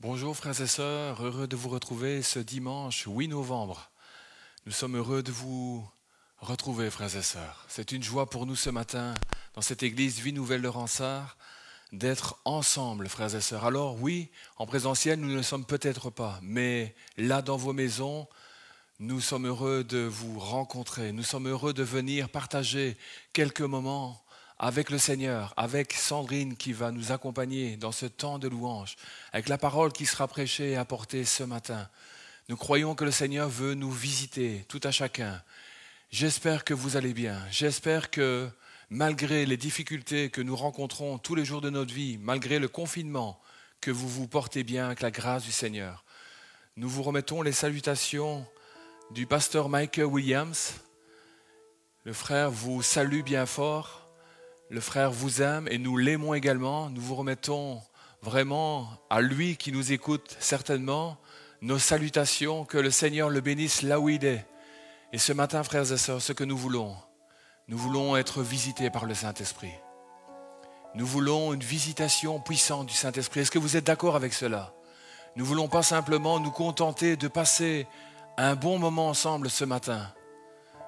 Bonjour frères et sœurs, heureux de vous retrouver ce dimanche 8 novembre. Nous sommes heureux de vous retrouver frères et sœurs. C'est une joie pour nous ce matin dans cette église Vie Nouvelle de Ransard d'être ensemble frères et sœurs. Alors oui, en présentiel nous ne le sommes peut-être pas, mais là dans vos maisons, nous sommes heureux de vous rencontrer. Nous sommes heureux de venir partager quelques moments avec le Seigneur, avec Sandrine qui va nous accompagner dans ce temps de louange, avec la parole qui sera prêchée et apportée ce matin. Nous croyons que le Seigneur veut nous visiter, tout à chacun. J'espère que vous allez bien. J'espère que malgré les difficultés que nous rencontrons tous les jours de notre vie, malgré le confinement, que vous vous portez bien avec la grâce du Seigneur. Nous vous remettons les salutations du pasteur Michael Williams. Le frère vous salue bien fort. Le frère vous aime et nous l'aimons également. Nous vous remettons vraiment à lui qui nous écoute certainement nos salutations. Que le Seigneur le bénisse là où il est. Et ce matin, frères et sœurs, ce que nous voulons être visités par le Saint-Esprit. Nous voulons une visitation puissante du Saint-Esprit. Est-ce que vous êtes d'accord avec cela? Nous ne voulons pas simplement nous contenter de passer un bon moment ensemble ce matin.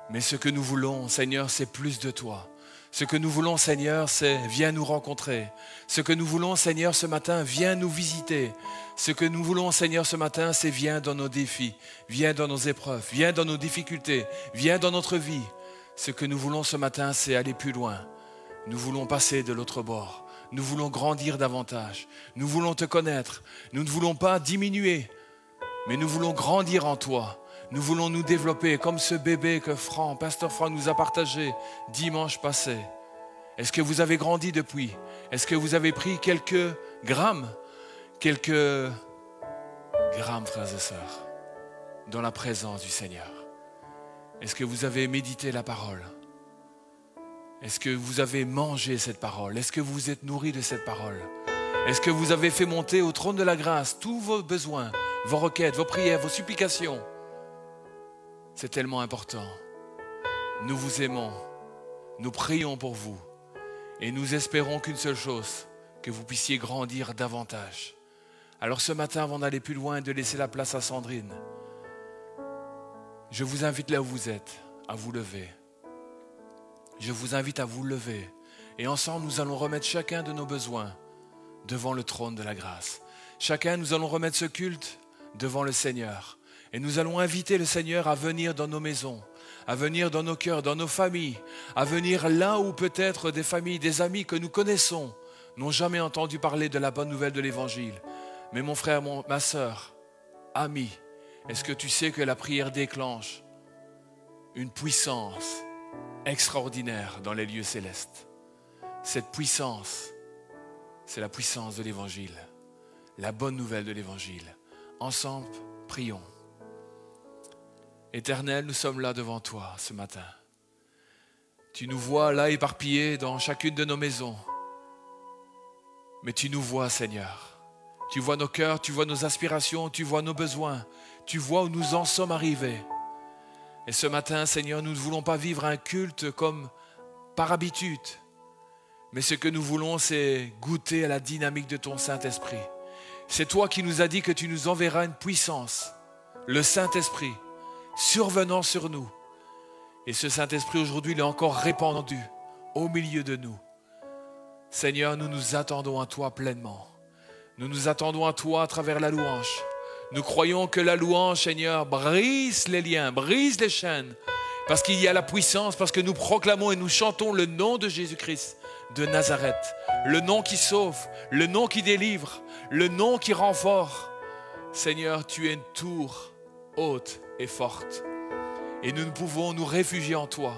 Mais ce que nous voulons, Seigneur, c'est plus de toi. Ce que nous voulons, Seigneur, c'est viens nous rencontrer. Ce que nous voulons, Seigneur, ce matin, viens nous visiter. Ce que nous voulons, Seigneur, ce matin, c'est viens dans nos défis, viens dans nos épreuves, viens dans nos difficultés, viens dans notre vie. Ce que nous voulons ce matin, c'est aller plus loin. Nous voulons passer de l'autre bord. Nous voulons grandir davantage. Nous voulons te connaître. Nous ne voulons pas diminuer, mais nous voulons grandir en toi. Nous voulons nous développer comme ce bébé que Pasteur Franck nous a partagé dimanche passé. Est-ce que vous avez grandi depuis? Est-ce que vous avez pris quelques grammes, frères et sœurs, dans la présence du Seigneur? Est-ce que vous avez médité la parole? Est-ce que vous avez mangé cette parole? Est-ce que vous vous êtes nourri de cette parole? Est-ce que vous avez fait monter au trône de la grâce tous vos besoins, vos requêtes, vos prières, vos supplications? C'est tellement important. Nous vous aimons, nous prions pour vous et nous espérons qu'une seule chose, que vous puissiez grandir davantage. Alors ce matin, avant d'aller plus loin et de laisser la place à Sandrine, je vous invite là où vous êtes à vous lever. Je vous invite à vous lever et ensemble nous allons remettre chacun de nos besoins devant le trône de la grâce. Chacun, nous allons remettre ce culte devant le Seigneur. Et nous allons inviter le Seigneur à venir dans nos maisons, à venir dans nos cœurs, dans nos familles, à venir là où peut-être des familles, des amis que nous connaissons n'ont jamais entendu parler de la bonne nouvelle de l'Évangile. Mais mon frère, ma sœur, ami, est-ce que tu sais que la prière déclenche une puissance extraordinaire dans les lieux célestes? Cette puissance, c'est la puissance de l'Évangile, la bonne nouvelle de l'Évangile. Ensemble, prions. Éternel, nous sommes là devant toi ce matin. Tu nous vois là éparpillés dans chacune de nos maisons. Mais tu nous vois, Seigneur. Tu vois nos cœurs, tu vois nos aspirations, tu vois nos besoins. Tu vois où nous en sommes arrivés. Et ce matin, Seigneur, nous ne voulons pas vivre un culte comme par habitude. Mais ce que nous voulons, c'est goûter à la dynamique de ton Saint-Esprit. C'est toi qui nous as dit que tu nous enverras une puissance, le Saint-Esprit, survenant sur nous. Et ce Saint-Esprit aujourd'hui, il est encore répandu au milieu de nous. Seigneur, nous nous attendons à toi pleinement. Nous nous attendons à toi à travers la louange. Nous croyons que la louange, Seigneur, brise les liens, brise les chaînes. Parce qu'il y a la puissance, parce que nous proclamons et nous chantons le nom de Jésus-Christ de Nazareth. Le nom qui sauve, le nom qui délivre, le nom qui rend fort. Seigneur, tu es une tour haute et forte. Et nous ne pouvons nous réfugier en toi.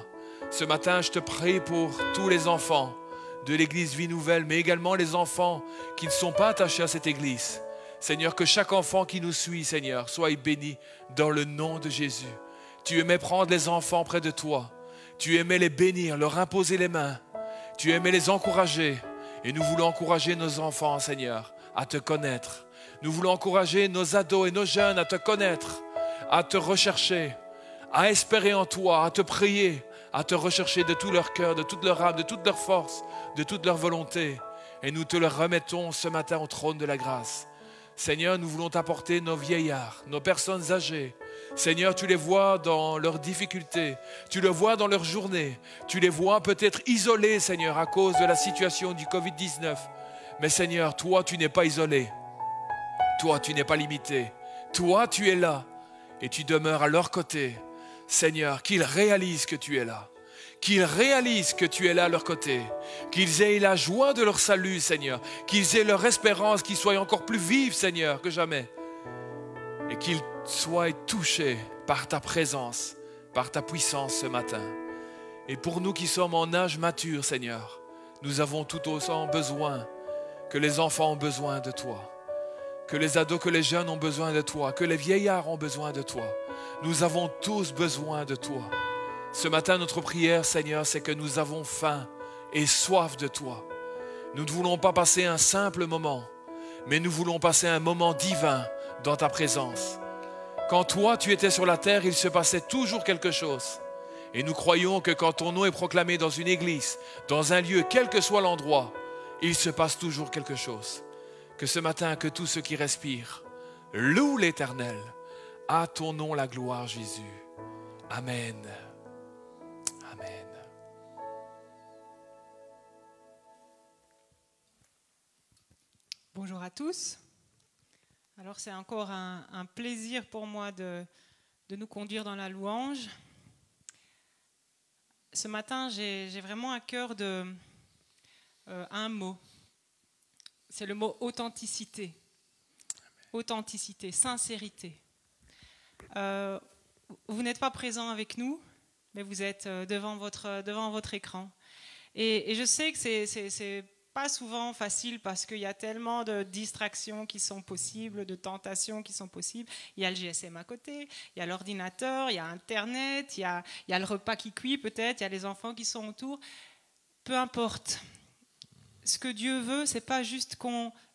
Ce matin, je te prie pour tous les enfants de l'église Vie Nouvelle, mais également les enfants qui ne sont pas attachés à cette église. Seigneur, que chaque enfant qui nous suit, Seigneur, soit béni dans le nom de Jésus. Tu aimais prendre les enfants près de toi. Tu aimais les bénir, leur imposer les mains. Tu aimais les encourager. Et nous voulons encourager nos enfants, Seigneur, à te connaître. Nous voulons encourager nos ados et nos jeunes à te connaître, à te rechercher, à espérer en toi, à te prier, à te rechercher de tout leur cœur, de toute leur âme, de toute leur force, de toute leur volonté. Et nous te le remettons ce matin au trône de la grâce. Seigneur, nous voulons t'apporter nos vieillards, nos personnes âgées. Seigneur, tu les vois dans leurs difficultés, tu les vois dans leur journée, tu les vois peut-être isolés, Seigneur, à cause de la situation du Covid-19. Mais Seigneur, toi, tu n'es pas isolé. Toi, tu n'es pas limité. Toi, tu es là et tu demeures à leur côté. Seigneur, qu'ils réalisent que tu es là. Qu'ils réalisent que tu es là à leur côté. Qu'ils aient la joie de leur salut, Seigneur. Qu'ils aient leur espérance, qu'ils soient encore plus vifs, Seigneur, que jamais. Et qu'ils soient touchés par ta présence, par ta puissance ce matin. Et pour nous qui sommes en âge mature, Seigneur, nous avons tout autant besoin que les enfants ont besoin de toi, que les ados, que les jeunes ont besoin de toi, que les vieillards ont besoin de toi. Nous avons tous besoin de toi. Ce matin, notre prière, Seigneur, c'est que nous avons faim et soif de toi. Nous ne voulons pas passer un simple moment, mais nous voulons passer un moment divin dans ta présence. Quand toi, tu étais sur la terre, il se passait toujours quelque chose. Et nous croyons que quand ton nom est proclamé dans une église, dans un lieu, quel que soit l'endroit, il se passe toujours quelque chose. Que ce matin, que tous ceux qui respirent louent l'Éternel. À ton nom la gloire, Jésus. Amen. Amen. Bonjour à tous. Alors c'est encore un plaisir pour moi de nous conduire dans la louange. Ce matin, j'ai vraiment à cœur un mot. C'est le mot authenticité. Authenticité, sincérité. Vous n'êtes pas présent avec nous, mais vous êtes devant votre écran. Et je sais que c'est pas souvent facile parce qu'il y a tellement de distractions qui sont possibles, de tentations qui sont possibles. Il y a le GSM à côté, il y a l'ordinateur, il y a Internet, il y a le repas qui cuit peut-être, il y a les enfants qui sont autour. Peu importe. Ce que Dieu veut, c'est pas juste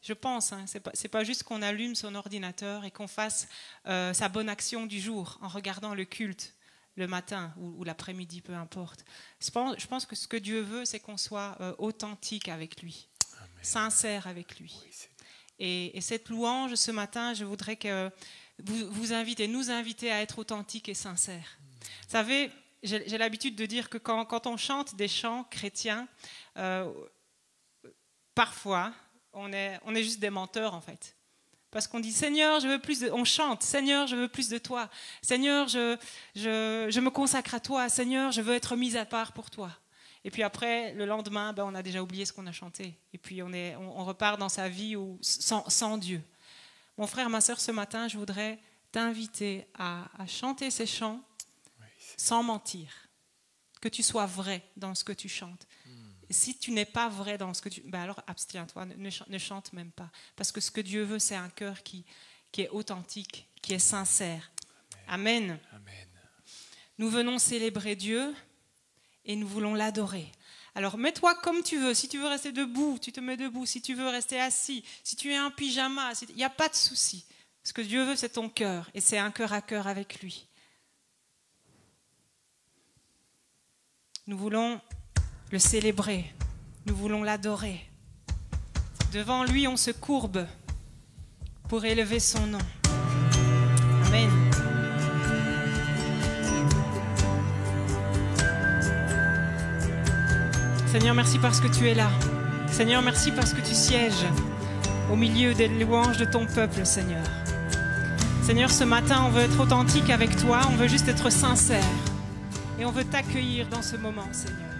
je pense, c'est pas juste qu'on allume son ordinateur et qu'on fasse sa bonne action du jour en regardant le culte le matin ou l'après-midi, peu importe. Je pense que ce que Dieu veut, c'est qu'on soit authentique avec lui, Amen. Sincère avec lui. Oui, et cette louange, ce matin, je voudrais que nous inviter à être authentiques et sincères. Vous savez, j'ai l'habitude de dire que quand on chante des chants chrétiens, parfois, on est juste des menteurs en fait. Parce qu'on dit Seigneur, je veux plus de... On chante Seigneur, je veux plus de toi. Seigneur, je me consacre à toi. Seigneur, je veux être mis à part pour toi. Et puis après, le lendemain, on a déjà oublié ce qu'on a chanté. Et puis on repart dans sa vie sans Dieu. Mon frère, ma sœur, ce matin, je voudrais t'inviter à chanter ces chants sans mentir. Que tu sois vrai dans ce que tu chantes. Si tu n'es pas vrai dans ce que tu... alors abstiens-toi, ne chante même pas. Parce que ce que Dieu veut, c'est un cœur qui est authentique, qui est sincère. Amen. Amen. Nous venons célébrer Dieu et nous voulons l'adorer. Alors mets-toi comme tu veux. Si tu veux rester debout, tu te mets debout. Si tu veux rester assis, si tu es en pyjama, il n'y a pas de souci. Ce que Dieu veut, c'est ton cœur. Et c'est un cœur à cœur avec lui. Nous voulons le célébrer, nous voulons l'adorer. Devant lui, on se courbe pour élever son nom. Amen. Seigneur, merci parce que tu es là. Seigneur, merci parce que tu sièges au milieu des louanges de ton peuple, Seigneur. Seigneur, ce matin, on veut être authentique avec toi, on veut juste être sincère. Et on veut t'accueillir dans ce moment, Seigneur.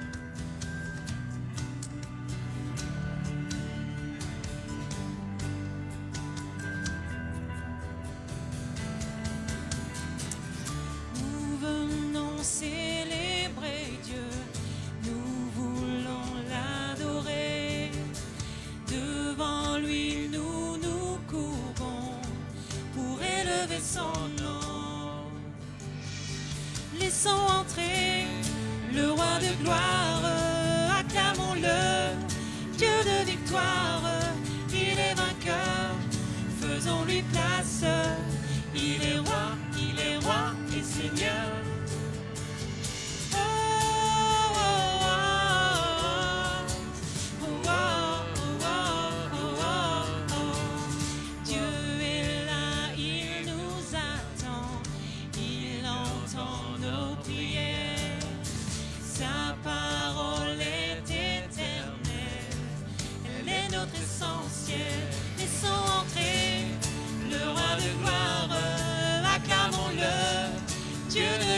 Dieu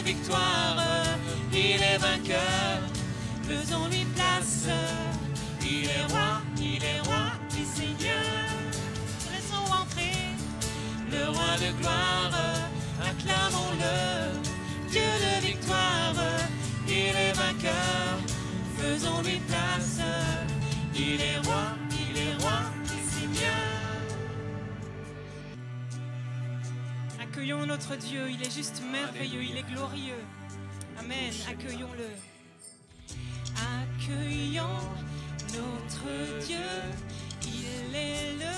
victoire, il est vainqueur, faisons-lui place. Il est roi et Seigneur. Laissons entrer le roi de gloire, acclamons-le, Dieu de victoire, il est vainqueur, faisons-lui place. Il est roi et Seigneur. Accueillons notre Dieu, il est juste merveilleux, il est glorieux. Amen, accueillons-le. Accueillons notre Dieu, il est le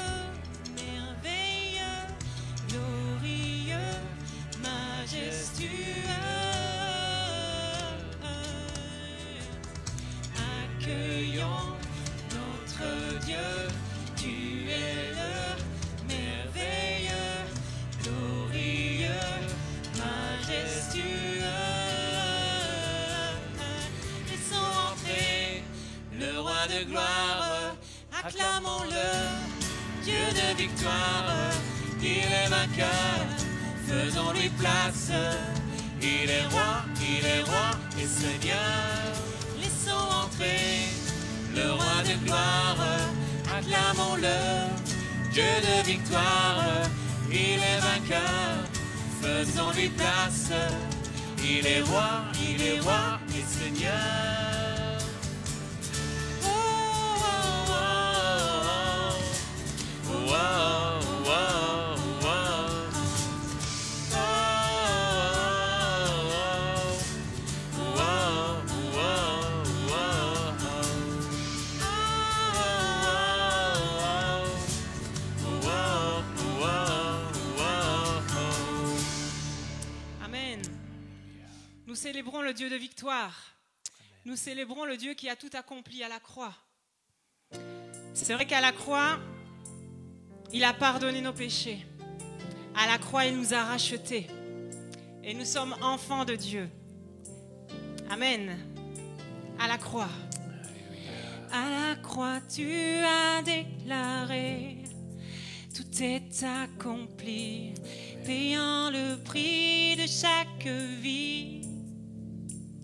merveilleux, glorieux, majestueux. Accueillons notre Dieu, tu es le merveilleux, glorieux, majestueux. Laissons entrer le roi de gloire, acclamons-le, Dieu de victoire, il est vainqueur, faisons-lui place. Il est roi et Seigneur. Laissons entrer le roi de gloire, acclamons-le, Dieu de victoire, il est vainqueur, faisons-lui place. Il est roi et Seigneur. Oh, oh, oh, oh, oh, oh, oh. Nous célébrons le Dieu de victoire. Nous célébrons le Dieu qui a tout accompli à la croix. C'est vrai qu'à la croix, il a pardonné nos péchés. À la croix, il nous a rachetés. Et nous sommes enfants de Dieu. Amen. À la croix. À la croix, tu as déclaré, tout est accompli, payant le prix de chaque vie.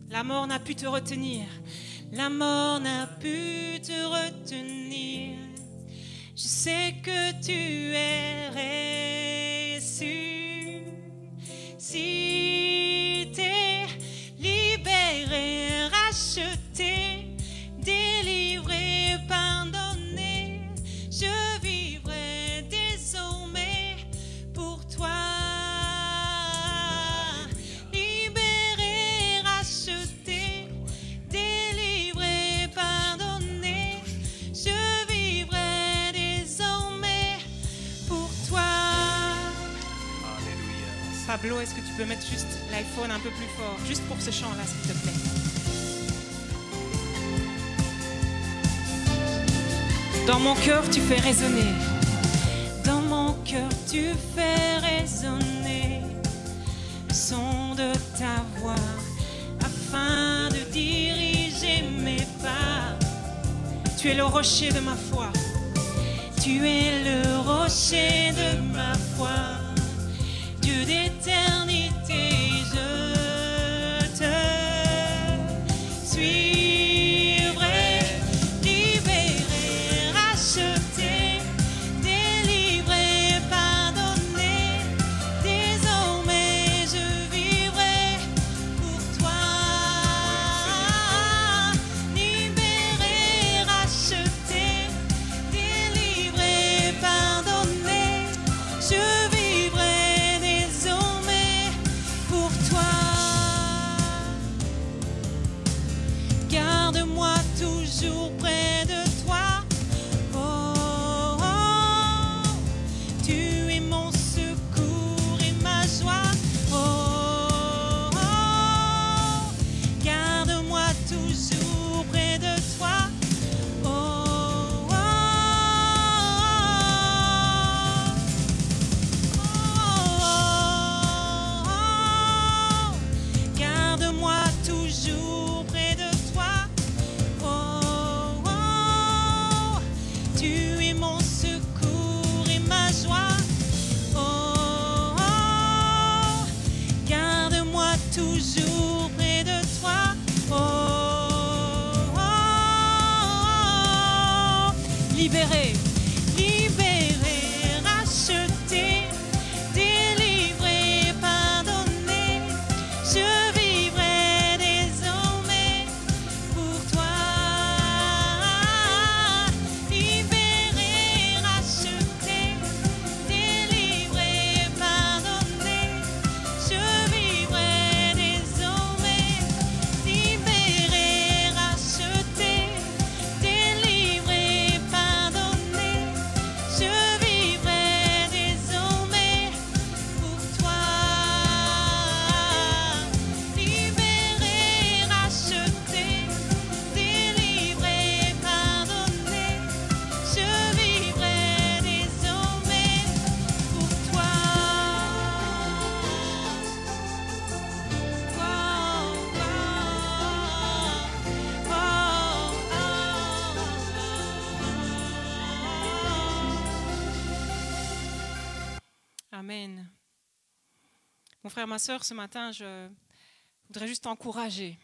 La mort n'a pu te retenir, la mort n'a pu te retenir. Je sais que tu es reçu, si t'es libéré, racheté, délivré, pardonné, je vivrai désormais pour toi. Libéré, racheté, délivré, pardonné, je vivrai désormais pour toi. Alléluia. Pablo, est-ce que tu peux mettre juste l'iPhone un peu plus fort, juste pour ce chant-là, s'il te plaît? Dans mon cœur, tu fais résonner. Dans mon cœur, tu fais résonner le son de ta voix afin de diriger mes pas. Tu es le rocher de ma foi. Tu es le rocher de ma foi. Dieu d'éternité, je te suivrai. Libéré, racheté, délivré, pardonné, désormais je vivrai pour toi. Libéré, racheté, délivré, pardonné, Amen. Mon frère, ma sœur, ce matin, je voudrais juste t'encourager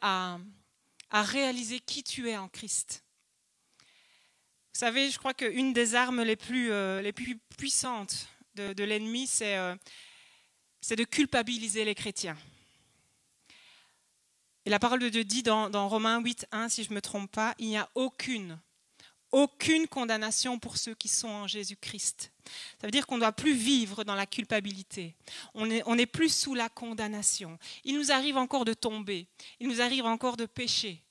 à réaliser qui tu es en Christ. Vous savez, je crois qu'une des armes les plus puissantes de l'ennemi, c'est de culpabiliser les chrétiens. Et la parole de Dieu dit dans Romains 8:1, si je ne me trompe pas, il n'y a aucune condamnation pour ceux qui sont en Jésus-Christ. Ça veut dire qu'on ne doit plus vivre dans la culpabilité. On n'est plus sous la condamnation. Il nous arrive encore de tomber, il nous arrive encore de pécher,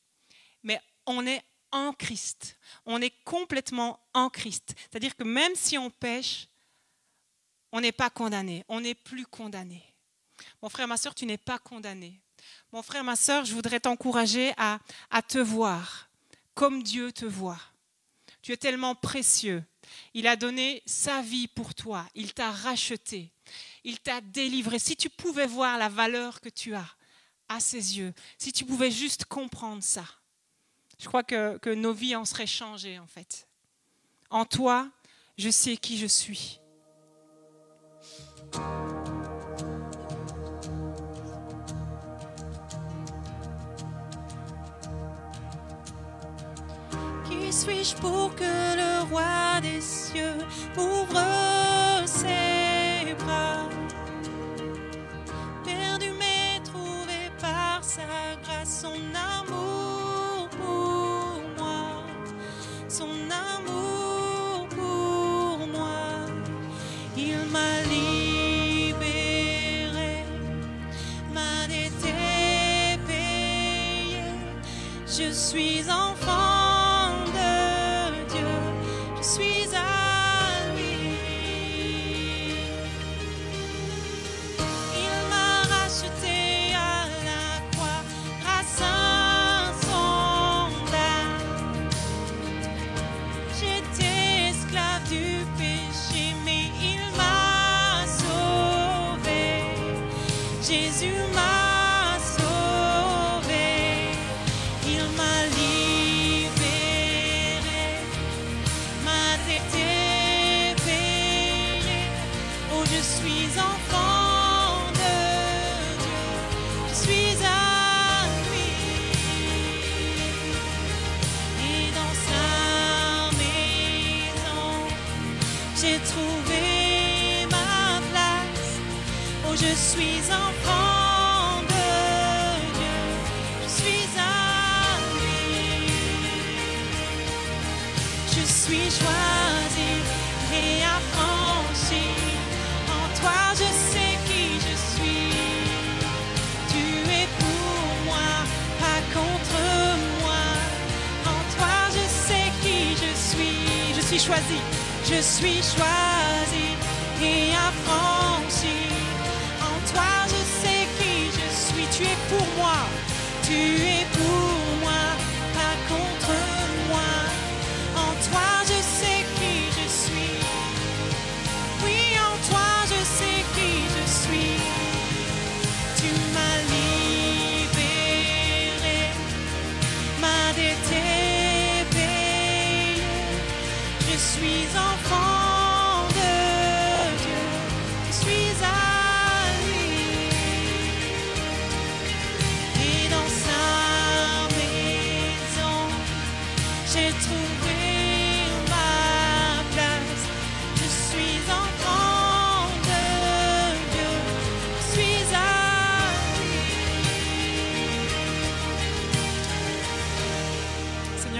mais on est en Christ. On est complètement en Christ. C'est-à-dire que même si on pêche, on n'est pas condamné, on n'est plus condamné. Mon frère, ma sœur, tu n'es pas condamné. Mon frère, ma sœur, je voudrais t'encourager à te voir comme Dieu te voit. Tu es tellement précieux. Il a donné sa vie pour toi. Il t'a racheté. Il t'a délivré. Si tu pouvais voir la valeur que tu as à ses yeux, si tu pouvais juste comprendre ça, je crois que nos vies en seraient changées en fait. En toi, je sais qui je suis. Qui suis-je pour que le roi des cieux ouvre ses bras? Perdu mais trouvé par sa grâce, son amour pour moi, son amour pour moi. Il m'a libéré, ma dette est payée, je suis enfant. Je suis enfant de Dieu, je suis à lui. Je suis choisi et affranchi. En toi je sais qui je suis. Tu es pour moi, pas contre moi. En toi je sais qui je suis. Je suis choisi et affranchi. Toi, je sais qui je suis. Tu es pour moi. Tu es pour moi, pas contre moi. En toi, je sais qui je suis. Oui, en toi, je sais qui je suis. Tu m'as libéré, ma dette est payée. Je suis enfant.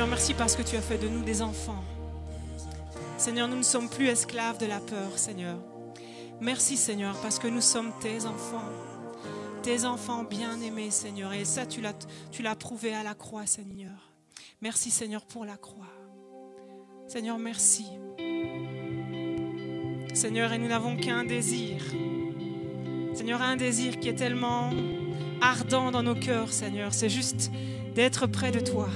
Merci parce que tu as fait de nous des enfants. Seigneur, nous ne sommes plus esclaves de la peur, Seigneur. Merci, Seigneur, parce que nous sommes tes enfants bien-aimés, Seigneur. Et ça, tu l'as prouvé à la croix, Seigneur. Merci, Seigneur, pour la croix. Seigneur, merci. Seigneur, et nous n'avons qu'un désir. Seigneur, un désir qui est tellement ardent dans nos cœurs, Seigneur. C'est juste d'être près de toi.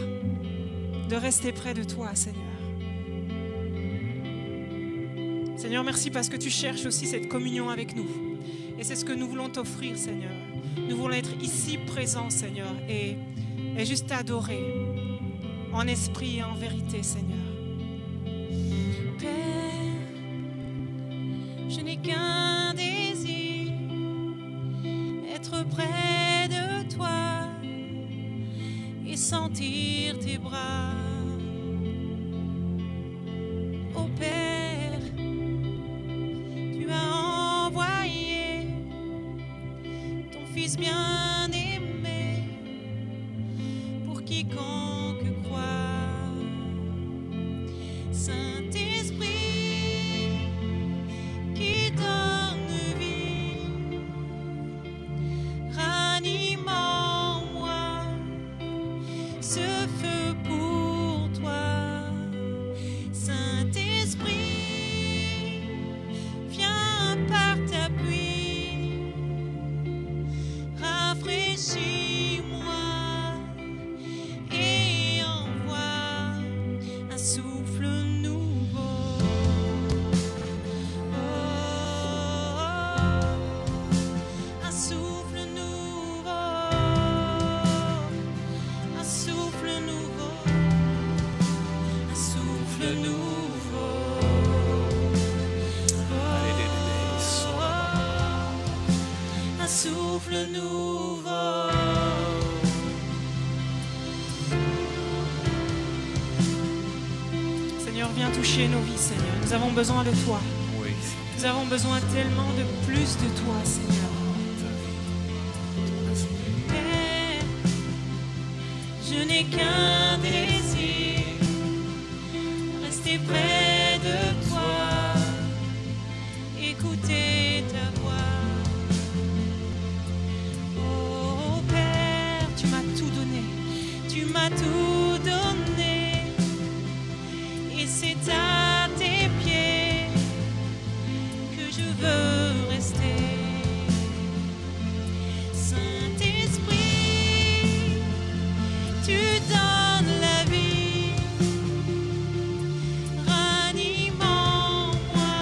De rester près de toi, Seigneur. Seigneur, merci parce que tu cherches aussi cette communion avec nous. Et c'est ce que nous voulons t'offrir, Seigneur. Nous voulons être ici présents, Seigneur, et juste t'adorer en esprit et en vérité, Seigneur. Père, Je n'ai qu'un désir, être près de toi et sentir tes bras. Ô Père, tu as envoyé ton Fils bien-aimé pour quiconque croit. Saint-Esprit qui donne vie, ranime en moi ce feu pour toi. Saint-Esprit, viens par ta pluie, rafraîchis-moi et envoie un souffle nouveau. Oh, un souffle nouveau, un souffle nouveau, un souffle nouveau. Un souffle nouveau. Seigneur, viens toucher nos vies, Seigneur. Nous avons besoin de toi. Oui, Nous avons besoin tellement de plus de toi, Seigneur. Père, je n'ai qu'un désir, rester près de toi, écouter ta voix. Oh Père, Tu m'as tout donné. tu m'as tout donné, et c'est à tes pieds que je veux rester. Saint-Esprit, tu donnes la vie, ranime en moi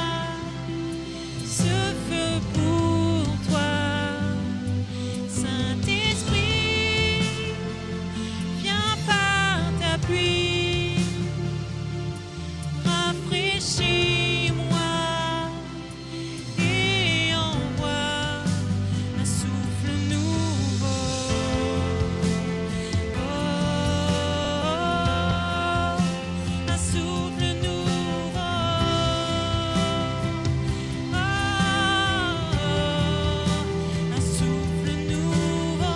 ce feu pour toi. Saint-Esprit, viens par ta pluie, rafraîchis-moi et envoie un souffle nouveau. Oh, un souffle nouveau. Oh, un souffle nouveau.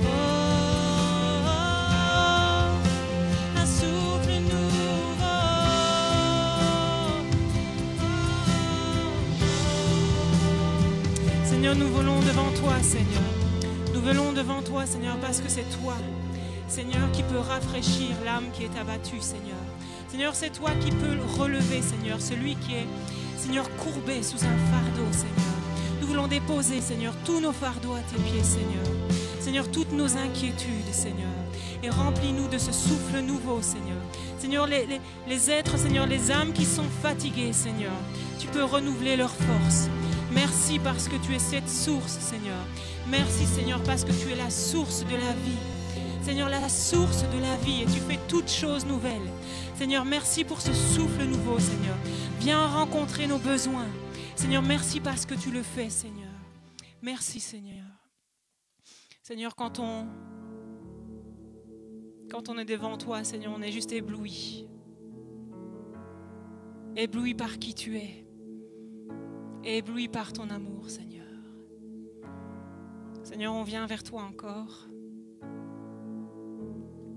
Oh, un souffle nouveau. Seigneur, nous voulons devant toi, Seigneur. Nous venons devant toi, Seigneur, parce que c'est toi, Seigneur, qui peut rafraîchir l'âme qui est abattue, Seigneur. Seigneur, c'est toi qui peux relever, Seigneur, celui qui est, Seigneur, courbé sous un fardeau, Seigneur. Nous voulons déposer, Seigneur, tous nos fardeaux à tes pieds, Seigneur. Seigneur, toutes nos inquiétudes, Seigneur. Et remplis-nous de ce souffle nouveau, Seigneur. Seigneur, les êtres, Seigneur, les âmes qui sont fatiguées, Seigneur, tu peux renouveler leur force. Merci parce que tu es cette source, Seigneur. Merci, Seigneur, parce que tu es la source de la vie. Seigneur, la source de la vie, et tu fais toutes choses nouvelles. Seigneur, merci pour ce souffle nouveau, Seigneur. Viens rencontrer nos besoins. Seigneur, merci parce que tu le fais, Seigneur. Merci, Seigneur. Seigneur, quand on est devant toi, Seigneur, on est juste ébloui. Ébloui par qui tu es. Et ébloui par ton amour, Seigneur. Seigneur, on vient vers toi encore.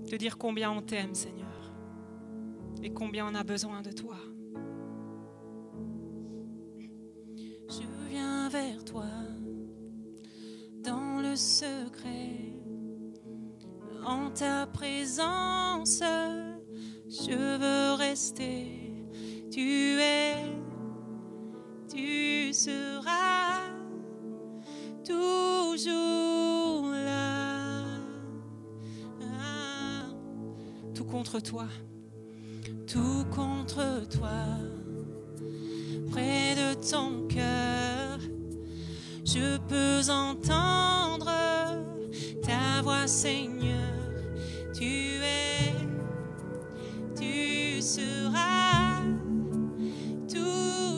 Te dire combien on t'aime, Seigneur. Et combien on a besoin de toi. Je viens vers toi dans le secret, en ta présence, je veux rester. Tu seras toujours là. Tout contre toi. Tout contre toi, près de ton cœur, je peux entendre ta voix, Seigneur. Tu seras toujours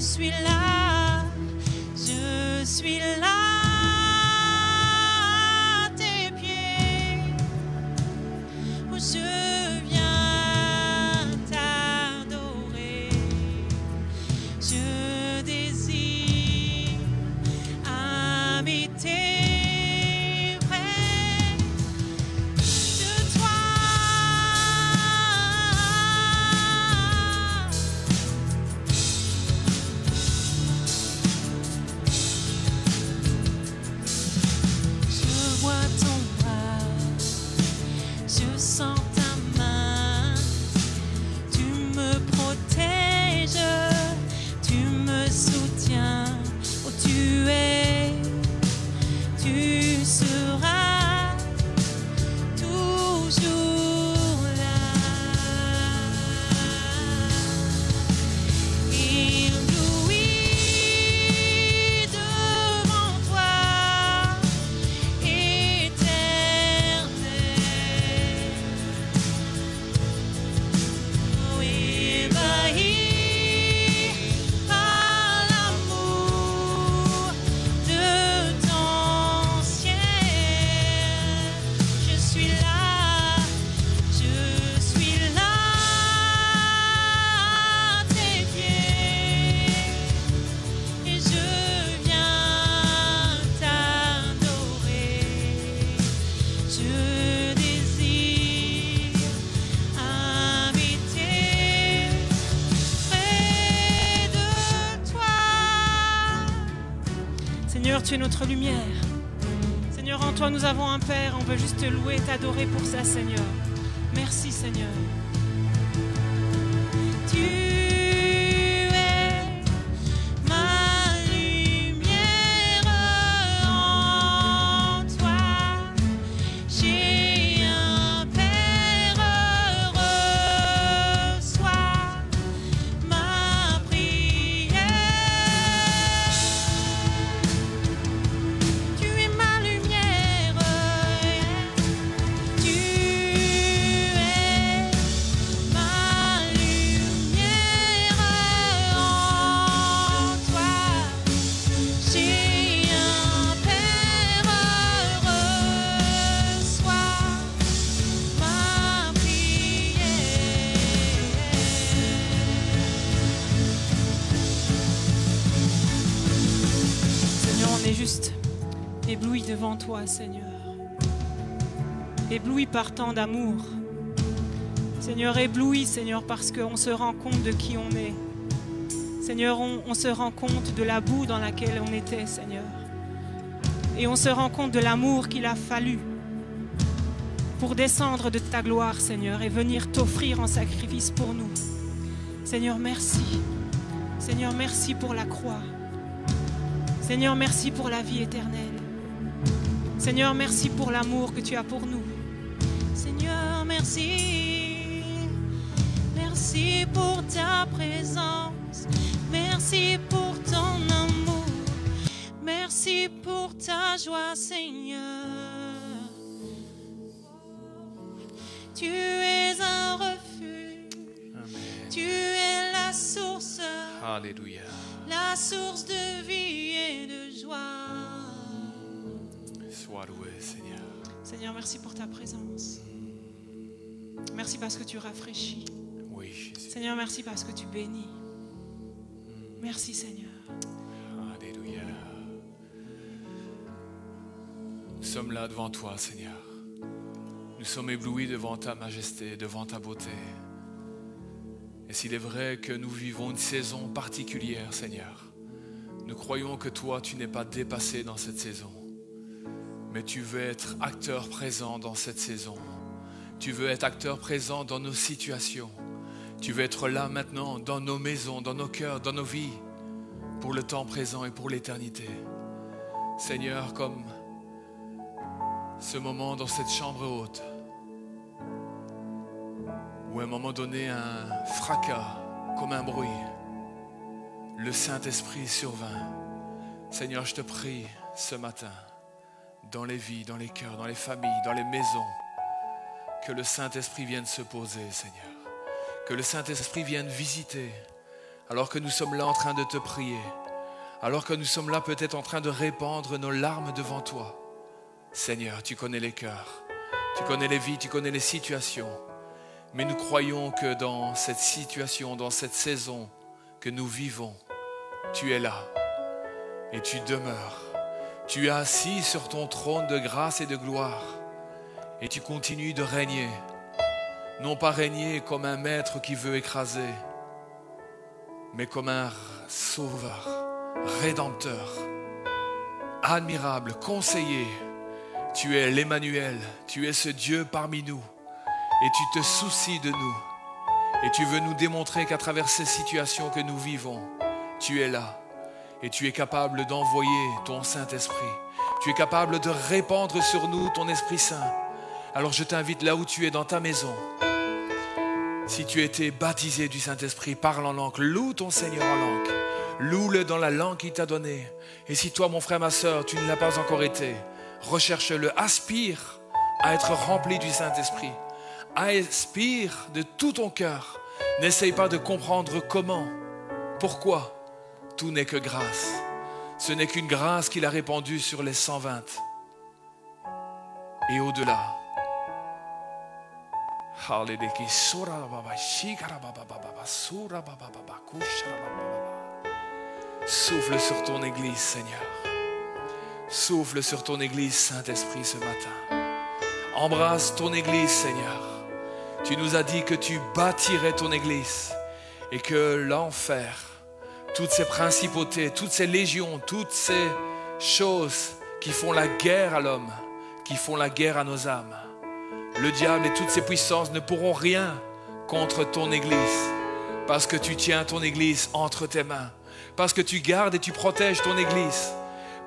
suis là, je suis là à tes pieds, où je viens t'adorer. Je désire habiter près de toi. Je vois ton bras, je sens ta main, tu me protèges, tu me soutiens, où tu es, tu seras toujours là. Ébloui devant toi, éternel. Ébahi par l'amour de ton ciel, je suis là à tes pieds, et je viens t'adorer. Je désire habiter près de toi. Seigneur, tu es notre lumière. Seigneur, en toi nous avons un Père. On veut juste te louer et t'adorer pour ça, Seigneur. Merci, Seigneur. Tu es ma lumière, en toi j'ai un Père, reçois ma prière. Tu es ma lumière, tu es ma lumière, en toi j'ai un Père, reçois ma prière. Seigneur, on est juste ébloui devant toi, Seigneur. Ébloui par tant d'amour. Seigneur, ébloui, Seigneur, parce qu'on se rend compte de qui on est. Seigneur, on se rend compte de la boue dans laquelle on était, Seigneur. Et on se rend compte de l'amour qu'il a fallu pour descendre de ta gloire, Seigneur, et venir t'offrir en sacrifice pour nous. Seigneur, merci. Seigneur, merci pour la croix. Seigneur, merci pour la vie éternelle. Seigneur, merci pour l'amour que tu as pour nous. Seigneur, merci. Merci pour ta présence. Merci pour ton amour. Merci pour ta joie, Seigneur. Tu es un refuge. Amen. Tu es la source. Alléluia. La source de vie et de joie. Sois loué, Seigneur. Seigneur, merci pour ta présence. Merci parce que tu rafraîchis. Oui, Jésus. Seigneur, merci parce que tu bénis. Merci, Seigneur. Alléluia. Nous sommes là devant toi, Seigneur. Nous sommes éblouis devant ta majesté, devant ta beauté. Et s'il est vrai que nous vivons une saison particulière, Seigneur, nous croyons que toi, tu n'es pas dépassé dans cette saison. Mais tu veux être acteur présent dans cette saison. Tu veux être acteur présent dans nos situations. Tu veux être là maintenant dans nos maisons, dans nos cœurs, dans nos vies, pour le temps présent et pour l'éternité. Seigneur, comme ce moment dans cette chambre haute, où à un moment donné, un fracas, comme un bruit, le Saint-Esprit survint. Seigneur, je te prie ce matin, dans les vies, dans les cœurs, dans les familles, dans les maisons, que le Saint-Esprit vienne se poser, Seigneur. Que le Saint-Esprit vienne visiter alors que nous sommes là en train de te prier, alors que nous sommes là peut-être en train de répandre nos larmes devant toi. Seigneur, tu connais les cœurs, tu connais les vies, tu connais les situations. Mais nous croyons que dans cette situation, dans cette saison que nous vivons, tu es là et tu demeures. Tu es assis sur ton trône de grâce et de gloire et tu continues de régner. Non pas régner comme un maître qui veut écraser, mais comme un sauveur, rédempteur, admirable, conseiller. Tu es l'Emmanuel, tu es ce Dieu parmi nous et tu te soucies de nous. Et tu veux nous démontrer qu'à travers ces situations que nous vivons, tu es là et tu es capable d'envoyer ton Saint-Esprit. Tu es capable de répandre sur nous ton Esprit Saint. Alors je t'invite là où tu es dans ta maison. Si tu as été baptisé du Saint-Esprit, parle en langue, loue ton Seigneur en langue. Loue-le dans la langue qu'il t'a donnée. Et si toi, mon frère, ma soeur, tu ne l'as pas encore été, recherche-le, aspire à être rempli du Saint-Esprit. Aspire de tout ton cœur. N'essaye pas de comprendre comment, pourquoi. Tout n'est que grâce. Ce n'est qu'une grâce qu'il a répandue sur les 120. Et au-delà. Souffle sur ton Église, Seigneur. Souffle sur ton Église, Saint-Esprit, ce matin. Embrasse ton Église, Seigneur. Tu nous as dit que tu bâtirais ton Église et que l'enfer, toutes ces principautés, toutes ces légions, toutes ces choses qui font la guerre à l'homme, qui font la guerre à nos âmes, le diable et toutes ses puissances ne pourront rien contre ton Église parce que tu tiens ton Église entre tes mains, parce que tu gardes et tu protèges ton Église,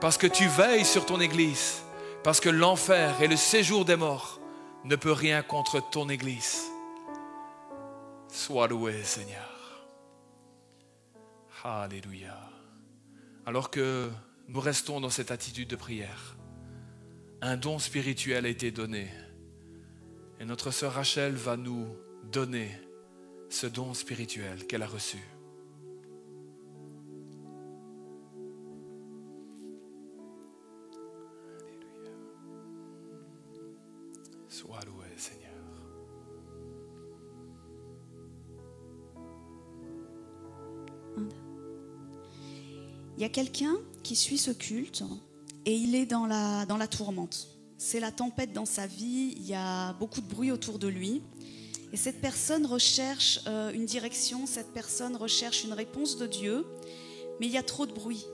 parce que tu veilles sur ton Église, parce que l'enfer et le séjour des morts ne peut rien contre ton Église. Sois loué, Seigneur. Alléluia. Alors que nous restons dans cette attitude de prière, un don spirituel a été donné. Et notre sœur Rachel va nous donner ce don spirituel qu'elle a reçu. Alléluia. Sois loué, Seigneur. Il y a quelqu'un qui suit ce culte et il est dans la tourmente. C'est la tempête dans sa vie, il y a beaucoup de bruit autour de lui. Et cette personne recherche une direction, cette personne recherche une réponse de Dieu, mais il y a trop de bruit.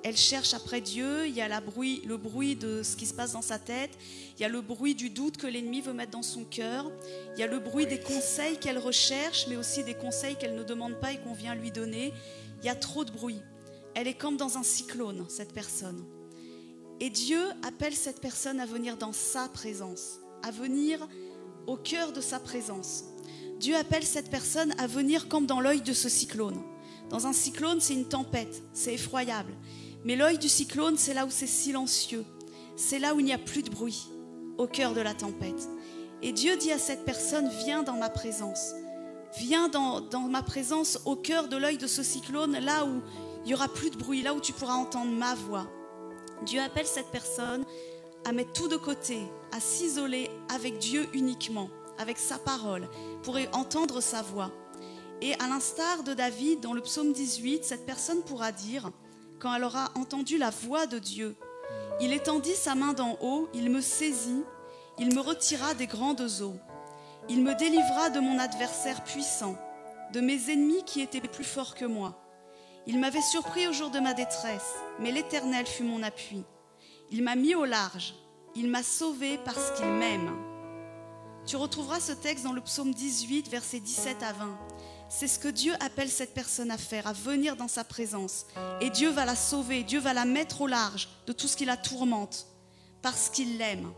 Elle cherche après Dieu, il y a le bruit de ce qui se passe dans sa tête, il y a le bruit du doute que l'ennemi veut mettre dans son cœur, il y a le bruit des conseils qu'elle recherche, mais aussi des conseils qu'elle ne demande pas et qu'on vient lui donner. Il y a trop de bruit. Elle est comme dans un cyclone, cette personne. Et Dieu appelle cette personne à venir dans sa présence, à venir au cœur de sa présence. Dieu appelle cette personne à venir comme dans l'œil de ce cyclone. Dans un cyclone, c'est une tempête, c'est effroyable. Mais l'œil du cyclone, c'est là où c'est silencieux. C'est là où il n'y a plus de bruit, au cœur de la tempête. Et Dieu dit à cette personne, viens dans ma présence. Viens dans ma présence, au cœur de l'œil de ce cyclone, là où il n'y aura plus de bruit, là où tu pourras entendre ma voix. Dieu appelle cette personne à mettre tout de côté, à s'isoler avec Dieu uniquement, avec sa parole, pour entendre sa voix. Et à l'instar de David, dans le psaume 18, cette personne pourra dire, quand elle aura entendu la voix de Dieu, « Il étendit sa main d'en haut, il me saisit, il me retira des grandes eaux. Il me délivra de mon adversaire puissant, de mes ennemis qui étaient plus forts que moi. Il m'avait surpris au jour de ma détresse, mais l'Éternel fut mon appui. Il m'a mis au large, il m'a sauvé parce qu'il m'aime. » Tu retrouveras ce texte dans le psaume 18, versets 17 à 20. C'est ce que Dieu appelle cette personne à faire, à venir dans sa présence. Et Dieu va la sauver, Dieu va la mettre au large de tout ce qui la tourmente, parce qu'il l'aime.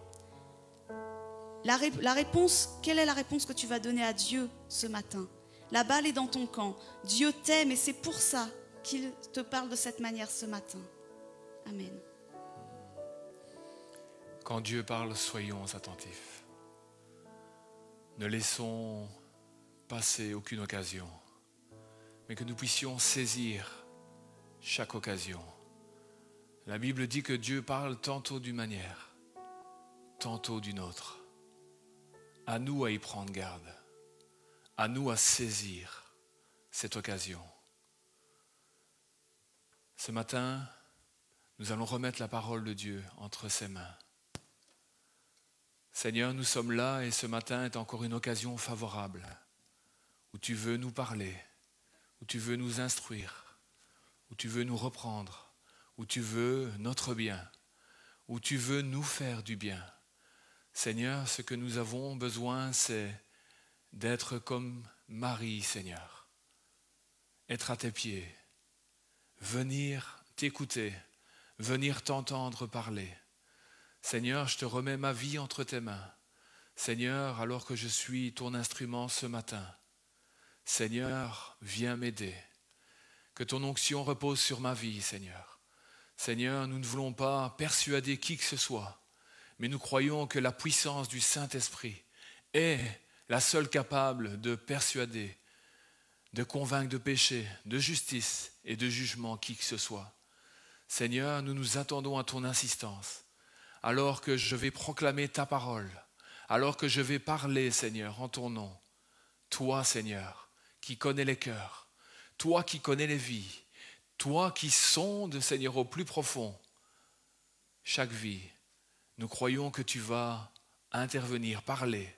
La réponse, quelle est la réponse que tu vas donner à Dieu ce matin? La balle est dans ton camp. Dieu t'aime et c'est pour ça qu'il te parle de cette manière ce matin. Amen. Quand Dieu parle, soyons attentifs. Ne laissons passer aucune occasion mais que nous puissions saisir chaque occasion. La Bible dit que Dieu parle tantôt d'une manière, tantôt d'une autre. À nous à y prendre garde, à nous à saisir cette occasion. Ce matin, nous allons remettre la parole de Dieu entre ses mains. Seigneur, nous sommes là et ce matin est encore une occasion favorable où tu veux nous parler, où tu veux nous instruire, où tu veux nous reprendre, où tu veux notre bien, où tu veux nous faire du bien. Seigneur, ce que nous avons besoin, c'est d'être comme Marie, Seigneur. Être à tes pieds, venir t'écouter, venir t'entendre parler. Seigneur, je te remets ma vie entre tes mains. Seigneur, alors que je suis ton instrument ce matin, Seigneur, viens m'aider. Que ton onction repose sur ma vie, Seigneur. Seigneur, nous ne voulons pas persuader qui que ce soit, mais nous croyons que la puissance du Saint-Esprit est la seule capable de persuader, de convaincre de péché, de justice et de jugement qui que ce soit. Seigneur, nous nous attendons à ton insistance. Alors que je vais proclamer ta parole, alors que je vais parler, Seigneur, en ton nom. Toi, Seigneur, qui connais les cœurs, toi qui connais les vies, toi qui sondes, Seigneur, au plus profond chaque vie. Nous croyons que tu vas intervenir, parler.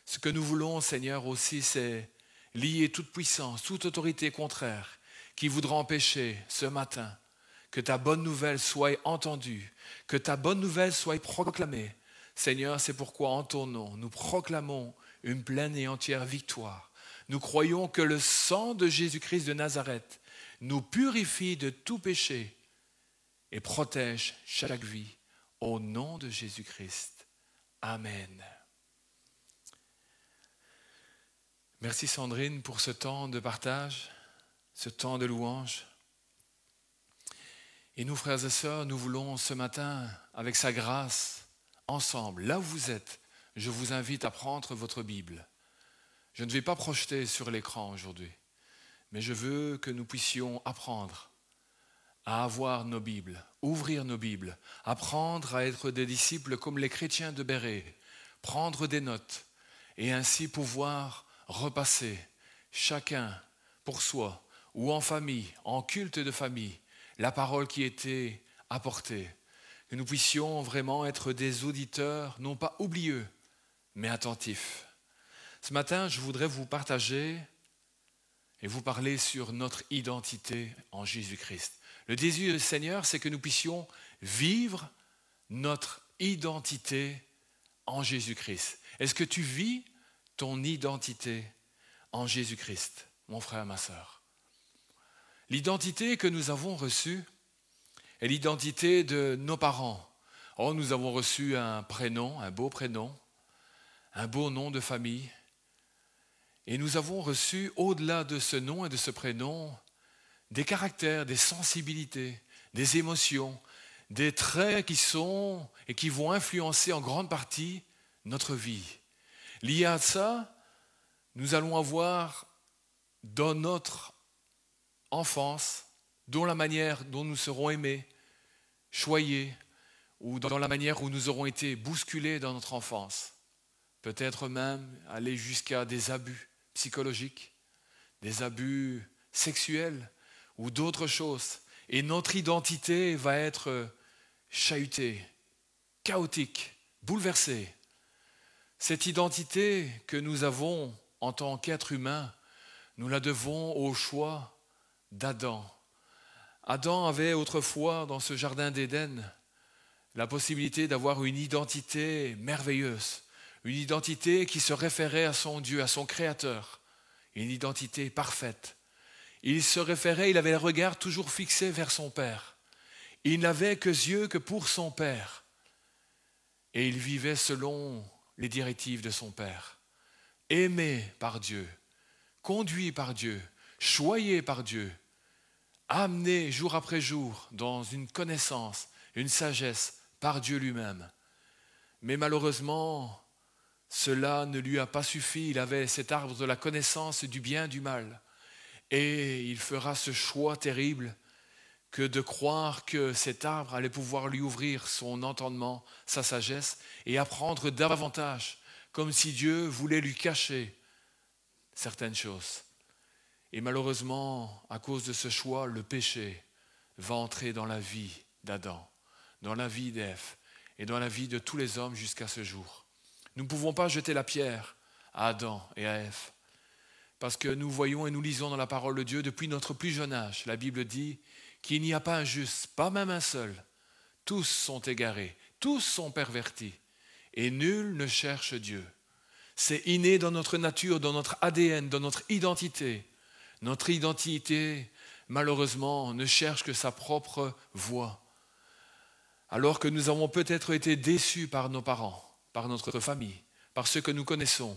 Ce que nous voulons, Seigneur, aussi, c'est lier toute puissance, toute autorité contraire qui voudra empêcher ce matin que ta bonne nouvelle soit entendue, que ta bonne nouvelle soit proclamée. Seigneur, c'est pourquoi en ton nom, nous proclamons une pleine et entière victoire. Nous croyons que le sang de Jésus-Christ de Nazareth nous purifie de tout péché et protège chaque vie. Au nom de Jésus-Christ. Amen. Merci Sandrine pour ce temps de partage, ce temps de louange. Et nous, frères et sœurs, nous voulons ce matin, avec sa grâce, ensemble, là où vous êtes, je vous invite à prendre votre Bible. Je ne vais pas projeter sur l'écran aujourd'hui, mais je veux que nous puissions apprendre à avoir nos Bibles, ouvrir nos Bibles, apprendre à être des disciples comme les chrétiens de Bérée, prendre des notes et ainsi pouvoir repasser chacun pour soi ou en famille, en culte de famille, la parole qui était apportée. Que nous puissions vraiment être des auditeurs, non pas oublieux, mais attentifs. Ce matin, je voudrais vous partager et vous parler sur notre identité en Jésus-Christ. Le désir du Seigneur, c'est que nous puissions vivre notre identité en Jésus-Christ. Est-ce que tu vis ton identité en Jésus-Christ, mon frère, ma sœur? L'identité que nous avons reçue est l'identité de nos parents. Oh, nous avons reçu un prénom, un beau prénom, un beau nom de famille. Et nous avons reçu, au-delà de ce nom et de ce prénom, des caractères, des sensibilités, des émotions, des traits qui sont et qui vont influencer en grande partie notre vie. Lié à ça, nous allons avoir dans notre enfance, dans la manière dont nous serons aimés, choyés, ou dans la manière où nous aurons été bousculés dans notre enfance. Peut-être même aller jusqu'à des abus psychologiques, des abus sexuels, ou d'autres choses. Et notre identité va être chahutée, chaotique, bouleversée. Cette identité que nous avons en tant qu'être humain, nous la devons au choix d'Adam. Adam avait autrefois, dans ce jardin d'Éden, la possibilité d'avoir une identité merveilleuse, une identité qui se référait à son Dieu, à son Créateur, une identité parfaite. Il se référait, il avait le regard toujours fixé vers son Père. Il n'avait que yeux que pour son Père. Et il vivait selon les directives de son Père. Aimé par Dieu, conduit par Dieu, choyé par Dieu, amené jour après jour dans une connaissance, une sagesse par Dieu lui-même. Mais malheureusement, cela ne lui a pas suffi. Il avait cet arbre de la connaissance du bien et du mal. et il fera ce choix terrible que de croire que cet arbre allait pouvoir lui ouvrir son entendement, sa sagesse, et apprendre davantage, comme si Dieu voulait lui cacher certaines choses. Et malheureusement, à cause de ce choix, le péché va entrer dans la vie d'Adam, dans la vie d'Ève et dans la vie de tous les hommes jusqu'à ce jour. Nous ne pouvons pas jeter la pierre à Adam et à Ève, parce que nous voyons et nous lisons dans la parole de Dieu depuis notre plus jeune âge. La Bible dit qu'il n'y a pas un juste, pas même un seul. Tous sont égarés, tous sont pervertis, et nul ne cherche Dieu. C'est inné dans notre nature, dans notre ADN, dans notre identité. Notre identité, malheureusement, ne cherche que sa propre voie. Alors que nous avons peut-être été déçus par nos parents, par notre famille, par ceux que nous connaissons.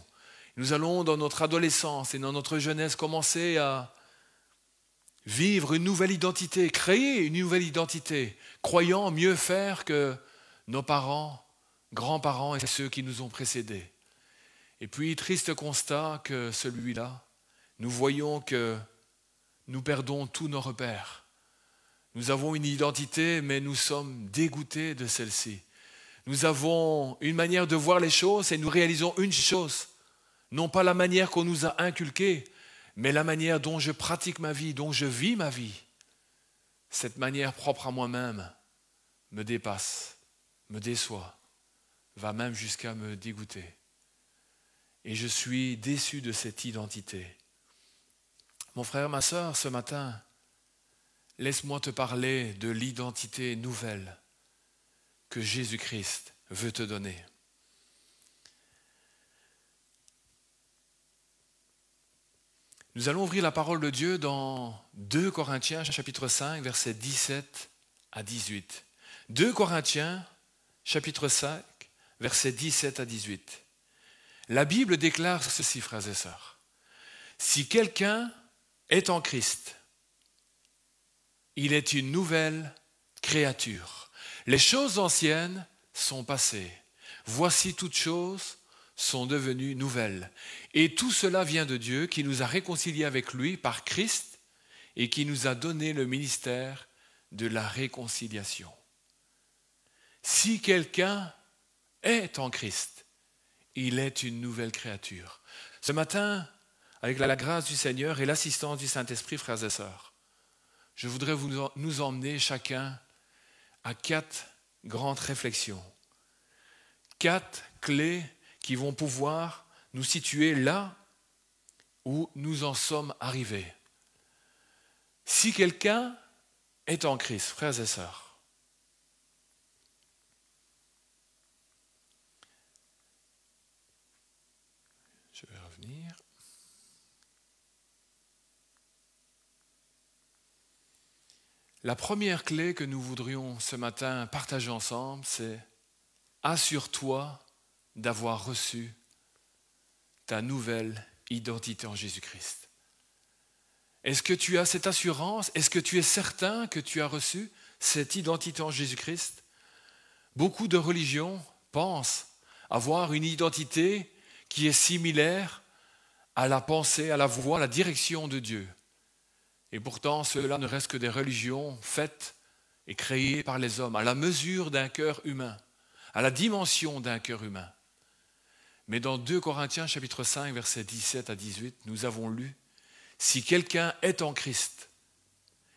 Nous allons dans notre adolescence et dans notre jeunesse commencer à vivre une nouvelle identité, créer une nouvelle identité, croyant mieux faire que nos parents, grands-parents et ceux qui nous ont précédés. Et puis, triste constat que celui-là, nous voyons que nous perdons tous nos repères. Nous avons une identité, mais nous sommes dégoûtés de celle-ci. Nous avons une manière de voir les choses et nous réalisons une chose, non pas la manière qu'on nous a inculquée, mais la manière dont je pratique ma vie, dont je vis ma vie. Cette manière propre à moi-même me dépasse, me déçoit, va même jusqu'à me dégoûter. Et je suis déçu de cette identité. Mon frère, ma sœur, ce matin, laisse-moi te parler de l'identité nouvelle que Jésus-Christ veut te donner. Nous allons ouvrir la parole de Dieu dans 2 Corinthiens, chapitre 5, versets 17 à 18. 2 Corinthiens, chapitre 5, versets 17 à 18. La Bible déclare ceci, frères et sœurs. Si quelqu'un est en Christ, il est une nouvelle créature. Les choses anciennes sont passées. Voici toutes choses sont devenues nouvelles. Et tout cela vient de Dieu qui nous a réconciliés avec lui par Christ et qui nous a donné le ministère de la réconciliation. Si quelqu'un est en Christ, il est une nouvelle créature. Ce matin, avec la grâce du Seigneur et l'assistance du Saint-Esprit, frères et sœurs, je voudrais nous emmener chacun à 4 grandes réflexions. 4 clés qui vont pouvoir nous situer là où nous en sommes arrivés. Si quelqu'un est en Christ, frères et sœurs, je vais revenir. La première clé que nous voudrions ce matin partager ensemble, c'est « Assure-toi d'avoir reçu ta nouvelle identité en Jésus-Christ. » Est-ce que tu as cette assurance? Est-ce que tu es certain que tu as reçu cette identité en Jésus-Christ? Beaucoup de religions pensent avoir une identité qui est similaire à la pensée, à la voie, à la direction de Dieu. Et pourtant, cela ne reste que des religions faites et créées par les hommes, à la mesure d'un cœur humain, à la dimension d'un cœur humain. Mais dans 2 Corinthiens, chapitre 5, versets 17 à 18, nous avons lu « Si quelqu'un est en Christ,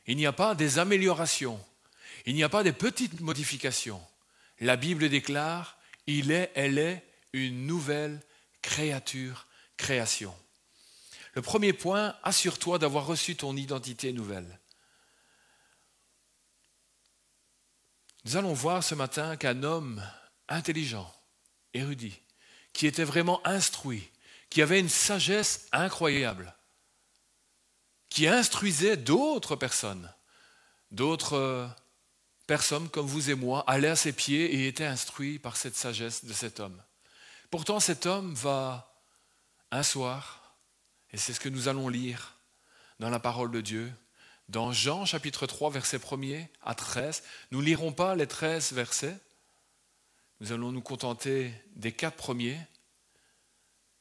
il n'y a pas des améliorations, il n'y a pas des petites modifications. La Bible déclare « elle est une nouvelle création. » Le premier point, assure-toi d'avoir reçu ton identité nouvelle. Nous allons voir ce matin qu'un homme intelligent, érudit, qui était vraiment instruit, qui avait une sagesse incroyable, qui instruisait d'autres personnes comme vous et moi, allaient à ses pieds et étaient instruits par cette sagesse de cet homme. Pourtant, cet homme va un soir, et c'est ce que nous allons lire dans la parole de Dieu, dans Jean chapitre 3, versets 1er à 13. Nous ne lirons pas les 13 versets, nous allons nous contenter des 4 premiers.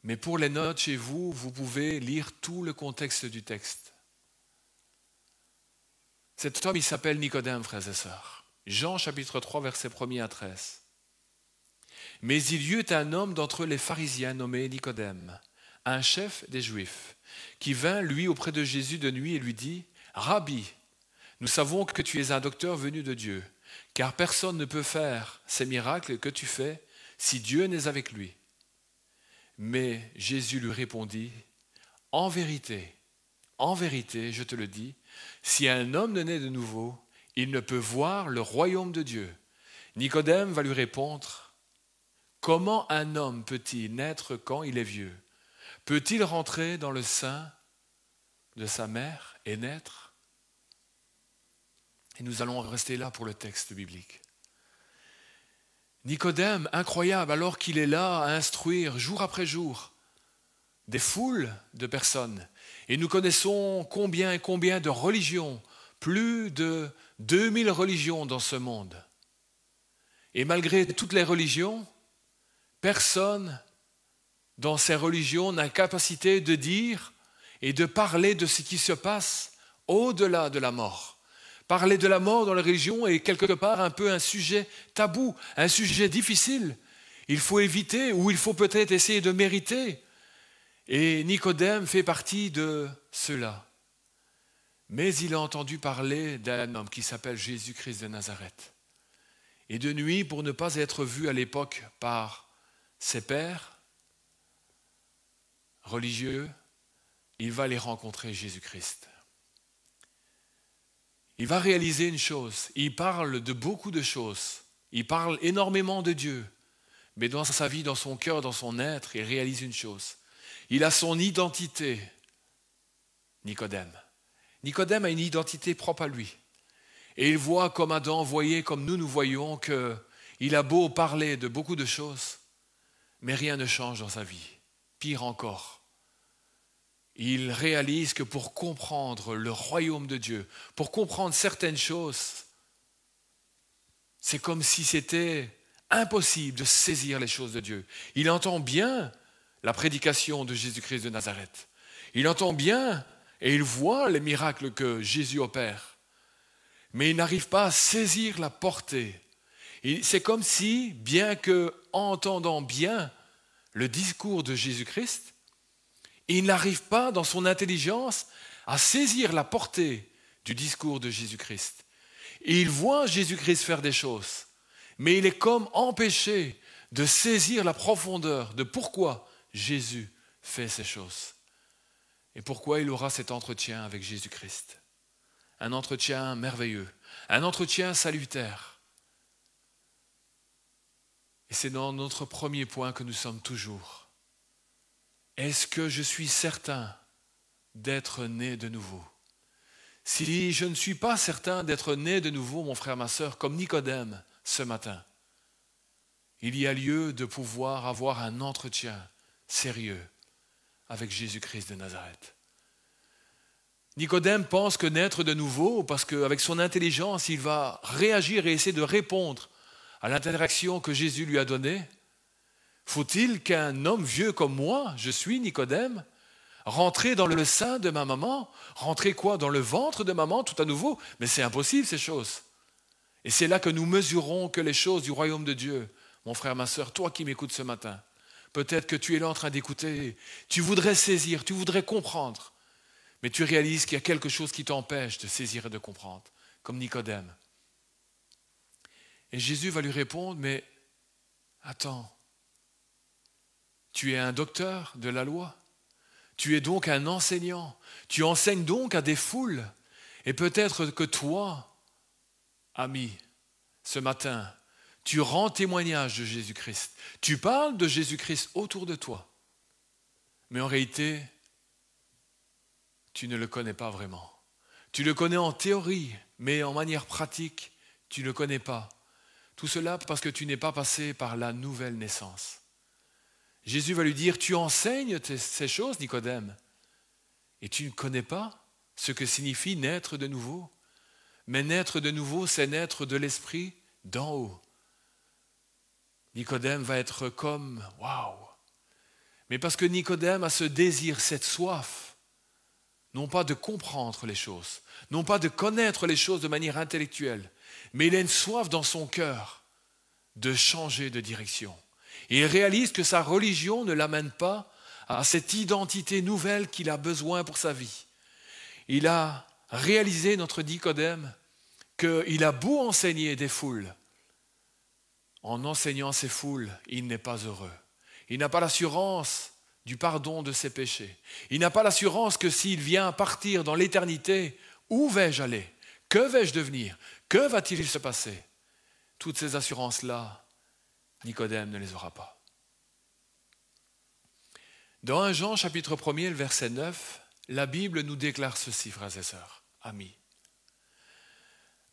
Mais pour les notes chez vous, vous pouvez lire tout le contexte du texte. Cet homme, il s'appelle Nicodème, frères et sœurs. Jean chapitre 3, versets 1 à 13. Mais il y eut un homme d'entre les pharisiens nommé Nicodème, un chef des Juifs, qui vint, lui, auprès de Jésus de nuit et lui dit, « Rabbi, nous savons que tu es un docteur venu de Dieu, car personne ne peut faire ces miracles que tu fais si Dieu n'est avec lui. » Mais Jésus lui répondit, « En vérité, je te le dis, si un homme ne naît de nouveau, il ne peut voir le royaume de Dieu. » Nicodème va lui répondre, « Comment un homme peut-il naître quand il est vieux? Peut-il rentrer dans le sein de sa mère et naître ?» Et nous allons rester là pour le texte biblique. Nicodème, incroyable, alors qu'il est là à instruire jour après jour des foules de personnes. Et nous connaissons combien et combien de religions, plus de 2000 religions dans ce monde. Et malgré toutes les religions, personne dans ces religions n'a capacité de dire et de parler de ce qui se passe au-delà de la mort. Parler de la mort dans la religion est quelque part un peu un sujet tabou, un sujet difficile. Il faut éviter ou il faut peut-être essayer de mériter. Et Nicodème fait partie de ceux-là. Mais il a entendu parler d'un homme qui s'appelle Jésus-Christ de Nazareth. Et de nuit, pour ne pas être vu à l'époque par ses pairs religieux, il va aller rencontrer Jésus-Christ. Il va réaliser une chose, il parle de beaucoup de choses, il parle énormément de Dieu, mais dans sa vie, dans son cœur, dans son être, il réalise une chose. Il a son identité, Nicodème. Nicodème a une identité propre à lui. Et il voit comme Adam voyait, comme nous voyons, qu'il a beau parler de beaucoup de choses, mais rien ne change dans sa vie. Pire encore, il réalise que pour comprendre le royaume de Dieu, pour comprendre certaines choses, c'est comme si c'était impossible de saisir les choses de Dieu. Il entend bien la prédication de Jésus-Christ de Nazareth. Il entend bien et il voit les miracles que Jésus opère. Mais il n'arrive pas à saisir la portée. C'est comme si, bien que entendant bien le discours de Jésus-Christ, il n'arrive pas dans son intelligence à saisir la portée du discours de Jésus-Christ. Et il voit Jésus-Christ faire des choses, mais il est comme empêché de saisir la profondeur de pourquoi Jésus fait ces choses. Et pourquoi il aura cet entretien avec Jésus-Christ. Un entretien merveilleux, un entretien salutaire. Et c'est dans notre premier point que nous sommes toujours. Est-ce que je suis certain d'être né de nouveau? Si je ne suis pas certain d'être né de nouveau, mon frère, ma sœur, comme Nicodème ce matin, il y a lieu de pouvoir avoir un entretien sérieux avec Jésus-Christ de Nazareth. Nicodème pense que naître de nouveau, parce qu'avec son intelligence, il va réagir et essayer de répondre à l'interaction que Jésus lui a donnée. Faut-il qu'un homme vieux comme moi, je suis Nicodème, rentrer dans le sein de ma maman, rentrer quoi, dans le ventre de maman tout à nouveau? Mais c'est impossible ces choses. Et c'est là que nous mesurons que les choses du royaume de Dieu, mon frère, ma sœur, toi qui m'écoutes ce matin, peut-être que tu es là en train d'écouter, tu voudrais saisir, tu voudrais comprendre, mais tu réalises qu'il y a quelque chose qui t'empêche de saisir et de comprendre, comme Nicodème. Et Jésus va lui répondre, mais attends, tu es un docteur de la loi, tu es donc un enseignant, tu enseignes donc à des foules, et peut-être que toi, ami, ce matin, tu rends témoignage de Jésus-Christ, tu parles de Jésus-Christ autour de toi, mais en réalité, tu ne le connais pas vraiment. Tu le connais en théorie, mais en manière pratique, tu ne le connais pas. Tout cela parce que tu n'es pas passé par la nouvelle naissance. Jésus va lui dire, tu enseignes ces choses, Nicodème, et tu ne connais pas ce que signifie naître de nouveau. Mais naître de nouveau, c'est naître de l'esprit d'en haut. Nicodème va être comme, waouh! Mais parce que Nicodème a ce désir, cette soif, non pas de comprendre les choses, non pas de connaître les choses de manière intellectuelle, mais il a une soif dans son cœur de changer de direction. Et il réalise que sa religion ne l'amène pas à cette identité nouvelle qu'il a besoin pour sa vie. Il a réalisé, notre Nicodème, qu'il a beau enseigner des foules. En enseignant ces foules, il n'est pas heureux. Il n'a pas l'assurance du pardon de ses péchés. Il n'a pas l'assurance que s'il vient partir dans l'éternité, où vais-je aller? Que vais-je devenir? Que va-t-il se passer? Toutes ces assurances-là, Nicodème ne les aura pas. Dans 1 Jean, chapitre 1er, le verset 9, la Bible nous déclare ceci, frères et sœurs, amis.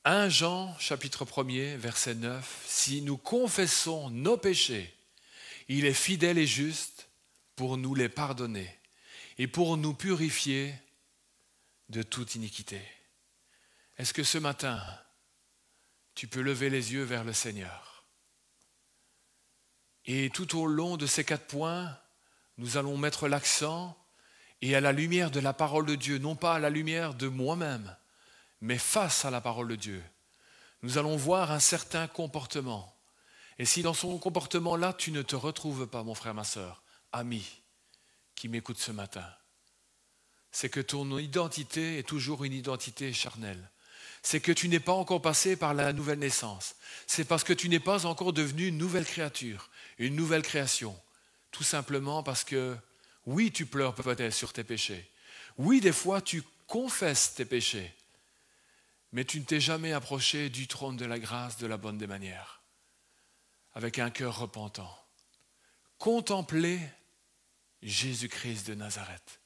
1 Jean, chapitre 1er, verset 9, si nous confessons nos péchés, il est fidèle et juste pour nous les pardonner et pour nous purifier de toute iniquité. Est-ce que ce matin, tu peux lever les yeux vers le Seigneur? Et tout au long de ces 4 points, nous allons mettre l'accent et à la lumière de la parole de Dieu, non pas à la lumière de moi-même, mais face à la parole de Dieu, nous allons voir un certain comportement. Et si dans son comportement-là, tu ne te retrouves pas, mon frère, ma sœur, ami, qui m'écoute ce matin, c'est que ton identité est toujours une identité charnelle. C'est que tu n'es pas encore passé par la nouvelle naissance. C'est parce que tu n'es pas encore devenu une nouvelle créature, une nouvelle création. Tout simplement parce que, oui, tu pleures peut-être sur tes péchés. Oui, des fois, tu confesses tes péchés. Mais tu ne t'es jamais approché du trône de la grâce, de la bonne des manières, avec un cœur repentant. Contempler Jésus-Christ de Nazareth.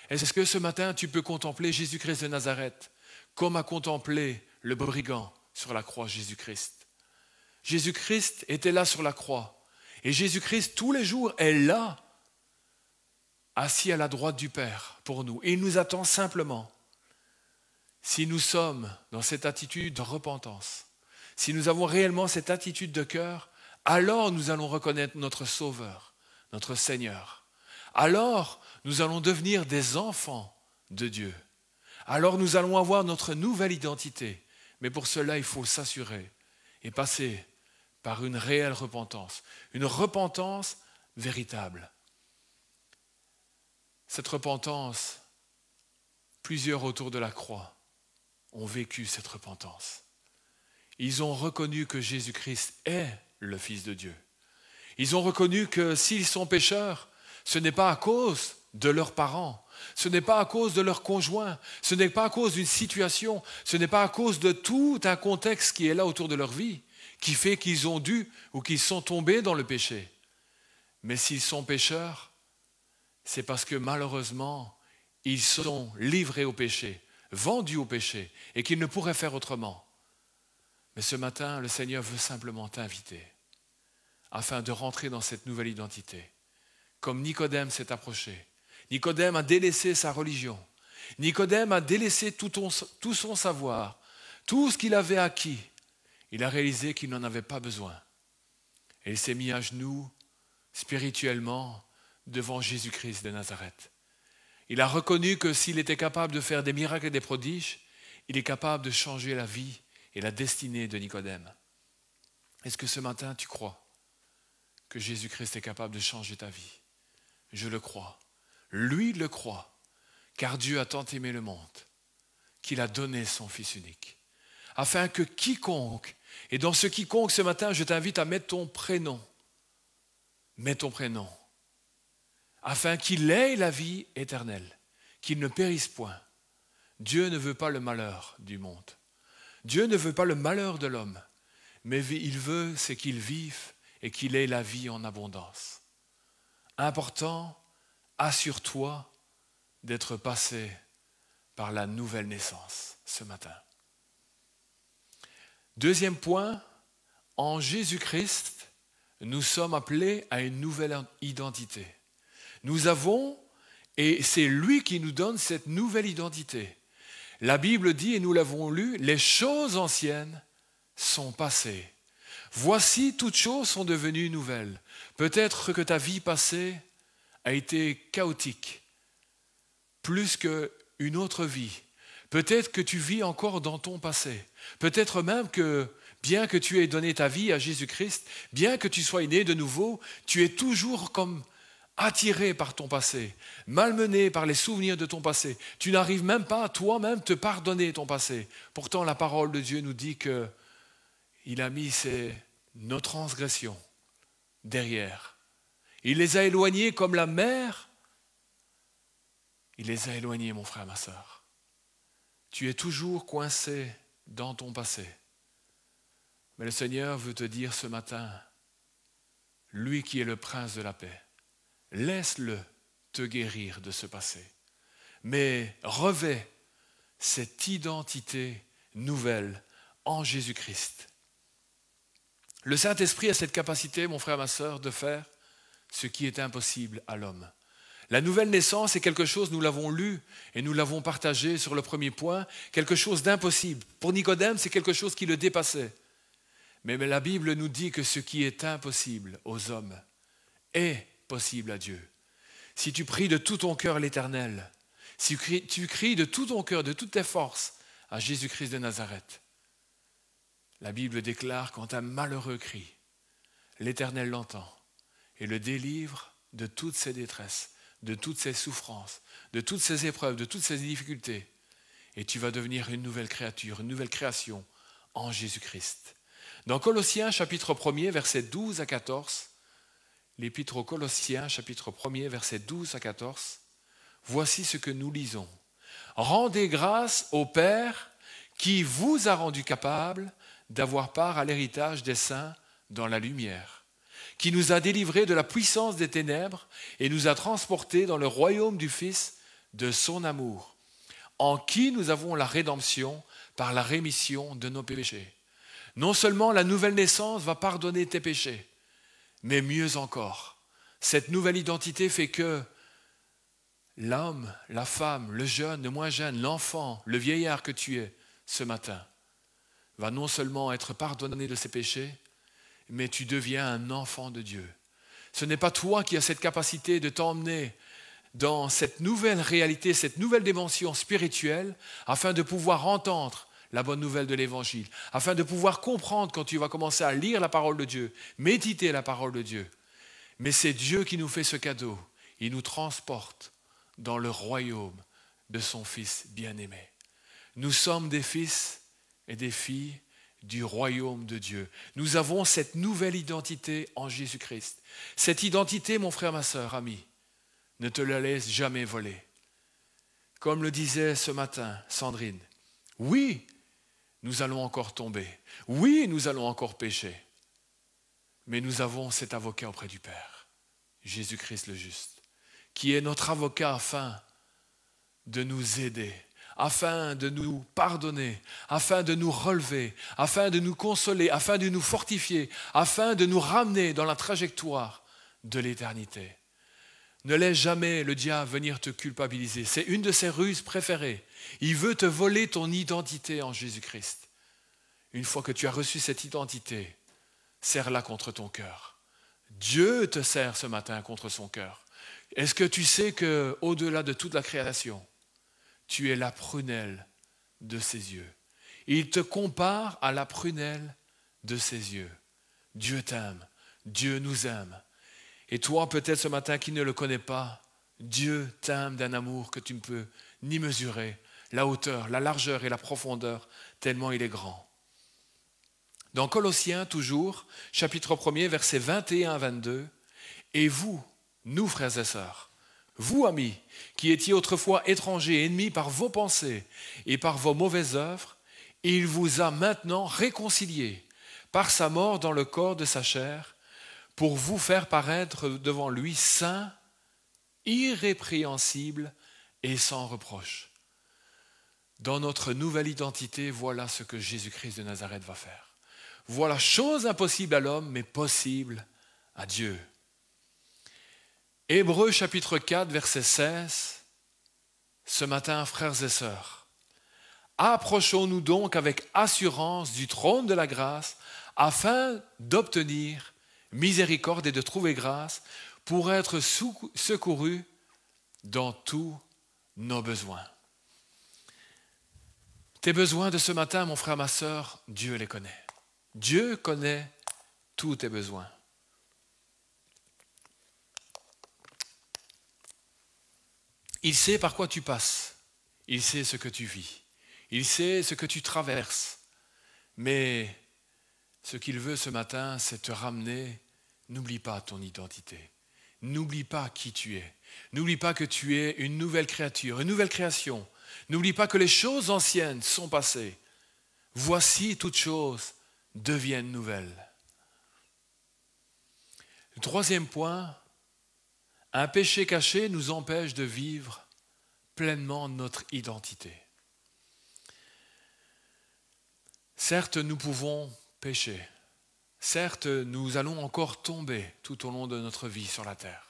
Est-ce que ce matin, tu peux contempler Jésus-Christ de Nazareth comme a contemplé le brigand sur la croix Jésus-Christ? Jésus-Christ était là sur la croix. Et Jésus-Christ, tous les jours, est là, assis à la droite du Père pour nous. Et il nous attend simplement. Si nous sommes dans cette attitude de repentance, si nous avons réellement cette attitude de cœur, alors nous allons reconnaître notre Sauveur, notre Seigneur. Alors nous allons devenir des enfants de Dieu. Alors nous allons avoir notre nouvelle identité. Mais pour cela, il faut s'assurer et passer par une réelle repentance, une repentance véritable. Cette repentance, plusieurs autour de la croix ont vécu cette repentance. Ils ont reconnu que Jésus-Christ est le Fils de Dieu. Ils ont reconnu que s'ils sont pécheurs, ce n'est pas à cause de leurs parents, ce n'est pas à cause de leur conjoint, ce n'est pas à cause d'une situation, ce n'est pas à cause de tout un contexte qui est là autour de leur vie, qui fait qu'ils ont dû ou qu'ils sont tombés dans le péché. Mais s'ils sont pécheurs, c'est parce que malheureusement, ils sont livrés au péché, vendus au péché, et qu'ils ne pourraient faire autrement. Mais ce matin, le Seigneur veut simplement t'inviter afin de rentrer dans cette nouvelle identité. Comme Nicodème s'est approché. Nicodème a délaissé sa religion. Nicodème a délaissé tout son savoir, tout ce qu'il avait acquis. Il a réalisé qu'il n'en avait pas besoin. Et il s'est mis à genoux spirituellement devant Jésus-Christ de Nazareth. Il a reconnu que s'il était capable de faire des miracles et des prodiges, il est capable de changer la vie et la destinée de Nicodème. Est-ce que ce matin tu crois que Jésus-Christ est capable de changer ta vie? Je le crois. Lui le croit, car Dieu a tant aimé le monde qu'il a donné son Fils unique, afin que quiconque, et dans ce quiconque ce matin, je t'invite à mettre ton prénom, afin qu'il ait la vie éternelle, qu'il ne périsse point. Dieu ne veut pas le malheur du monde. Dieu ne veut pas le malheur de l'homme, mais il veut c'est qu'il vive et qu'il ait la vie en abondance. Important, assure-toi d'être passé par la nouvelle naissance ce matin. Deuxième point, en Jésus-Christ, nous sommes appelés à une nouvelle identité. Nous avons, et c'est lui qui nous donne cette nouvelle identité. La Bible dit, et nous l'avons lu, les choses anciennes sont passées. Voici, toutes choses sont devenues nouvelles. Peut-être que ta vie passée a été chaotique, plus qu'une une autre vie. Peut-être que tu vis encore dans ton passé. Peut-être même que, bien que tu aies donné ta vie à Jésus-Christ, bien que tu sois né de nouveau, tu es toujours comme attiré par ton passé, malmené par les souvenirs de ton passé. Tu n'arrives même pas à toi-même te pardonner ton passé. Pourtant, la parole de Dieu nous dit qu'il a mis nos transgressions derrière. Il les a éloignés comme la mer. Il les a éloignés, mon frère, ma sœur. Tu es toujours coincé dans ton passé. Mais le Seigneur veut te dire ce matin, lui qui est le prince de la paix, laisse-le te guérir de ce passé. Mais revêt cette identité nouvelle en Jésus-Christ. Le Saint-Esprit a cette capacité, mon frère, ma sœur, de faire ce qui est impossible à l'homme. La nouvelle naissance est quelque chose, nous l'avons lu et nous l'avons partagé sur le premier point, quelque chose d'impossible. Pour Nicodème, c'est quelque chose qui le dépassait. Mais la Bible nous dit que ce qui est impossible aux hommes est possible à Dieu. Si tu pries de tout ton cœur l'Éternel, si tu cries de tout ton cœur, de toutes tes forces à Jésus-Christ de Nazareth, la Bible déclare quand un malheureux crie, l'Éternel l'entend et le délivre de toutes ses détresses, de toutes ses souffrances, de toutes ses épreuves, de toutes ses difficultés. Et tu vas devenir une nouvelle créature, une nouvelle création en Jésus-Christ. Dans Colossiens chapitre 1er, versets 12 à 14, l'épître aux Colossiens chapitre 1er, versets 12 à 14, voici ce que nous lisons. Rendez grâce au Père qui vous a rendu capable d'avoir part à l'héritage des saints dans la lumière, qui nous a délivrés de la puissance des ténèbres et nous a transportés dans le royaume du Fils de son amour, en qui nous avons la rédemption par la rémission de nos péchés. Non seulement la nouvelle naissance va pardonner tes péchés, mais mieux encore, cette nouvelle identité fait que l'homme, la femme, le jeune, le moins jeune, l'enfant, le vieillard que tu es ce matin, va non seulement être pardonné de ses péchés, mais tu deviens un enfant de Dieu. Ce n'est pas toi qui as cette capacité de t'emmener dans cette nouvelle réalité, cette nouvelle dimension spirituelle, afin de pouvoir entendre la bonne nouvelle de l'Évangile, afin de pouvoir comprendre quand tu vas commencer à lire la parole de Dieu, méditer la parole de Dieu. Mais c'est Dieu qui nous fait ce cadeau. Il nous transporte dans le royaume de son Fils bien-aimé. Nous sommes des fils et des filles du royaume de Dieu. Nous avons cette nouvelle identité en Jésus-Christ. Cette identité, mon frère, ma sœur, ami, ne te la laisse jamais voler. Comme le disait ce matin Sandrine, oui, nous allons encore tomber. Oui, nous allons encore pécher. Mais nous avons cet avocat auprès du Père, Jésus-Christ le juste, qui est notre avocat afin de nous aider, afin de nous pardonner, afin de nous relever, afin de nous consoler, afin de nous fortifier, afin de nous ramener dans la trajectoire de l'éternité. Ne laisse jamais le diable venir te culpabiliser. C'est une de ses ruses préférées. Il veut te voler ton identité en Jésus-Christ. Une fois que tu as reçu cette identité, serre-la contre ton cœur. Dieu te serre ce matin contre son cœur. Est-ce que tu sais qu'au-delà de toute la création, tu es la prunelle de ses yeux? Il te compare à la prunelle de ses yeux. Dieu t'aime, Dieu nous aime. Et toi, peut-être ce matin qui ne le connais pas, Dieu t'aime d'un amour que tu ne peux ni mesurer, la hauteur, la largeur et la profondeur, tellement il est grand. Dans Colossiens, toujours, chapitre 1er, versets 21 à 22, « Et vous, nous frères et sœurs, vous amis, qui étiez autrefois étrangers, ennemis par vos pensées et par vos mauvaises œuvres, il vous a maintenant réconciliés par sa mort dans le corps de sa chair, pour vous faire paraître devant lui saint, irrépréhensible et sans reproche. » Dans notre nouvelle identité, voilà ce que Jésus-Christ de Nazareth va faire. Voilà, chose impossible à l'homme, mais possible à Dieu. Hébreux chapitre 4, verset 16. Ce matin, frères et sœurs, approchons-nous donc avec assurance du trône de la grâce, afin d'obtenir miséricorde et de trouver grâce pour être secourus dans tous nos besoins. Tes besoins de ce matin, mon frère, ma sœur, Dieu les connaît. Dieu connaît tous tes besoins. Il sait par quoi tu passes. Il sait ce que tu vis. Il sait ce que tu traverses. Mais ce qu'il veut ce matin, c'est te ramener. N'oublie pas ton identité. N'oublie pas qui tu es. N'oublie pas que tu es une nouvelle créature, une nouvelle création. N'oublie pas que les choses anciennes sont passées. Voici, toutes choses deviennent nouvelles. Le troisième point, un péché caché nous empêche de vivre pleinement notre identité. Certes, nous pouvons pécher. Certes, nous allons encore tomber tout au long de notre vie sur la terre.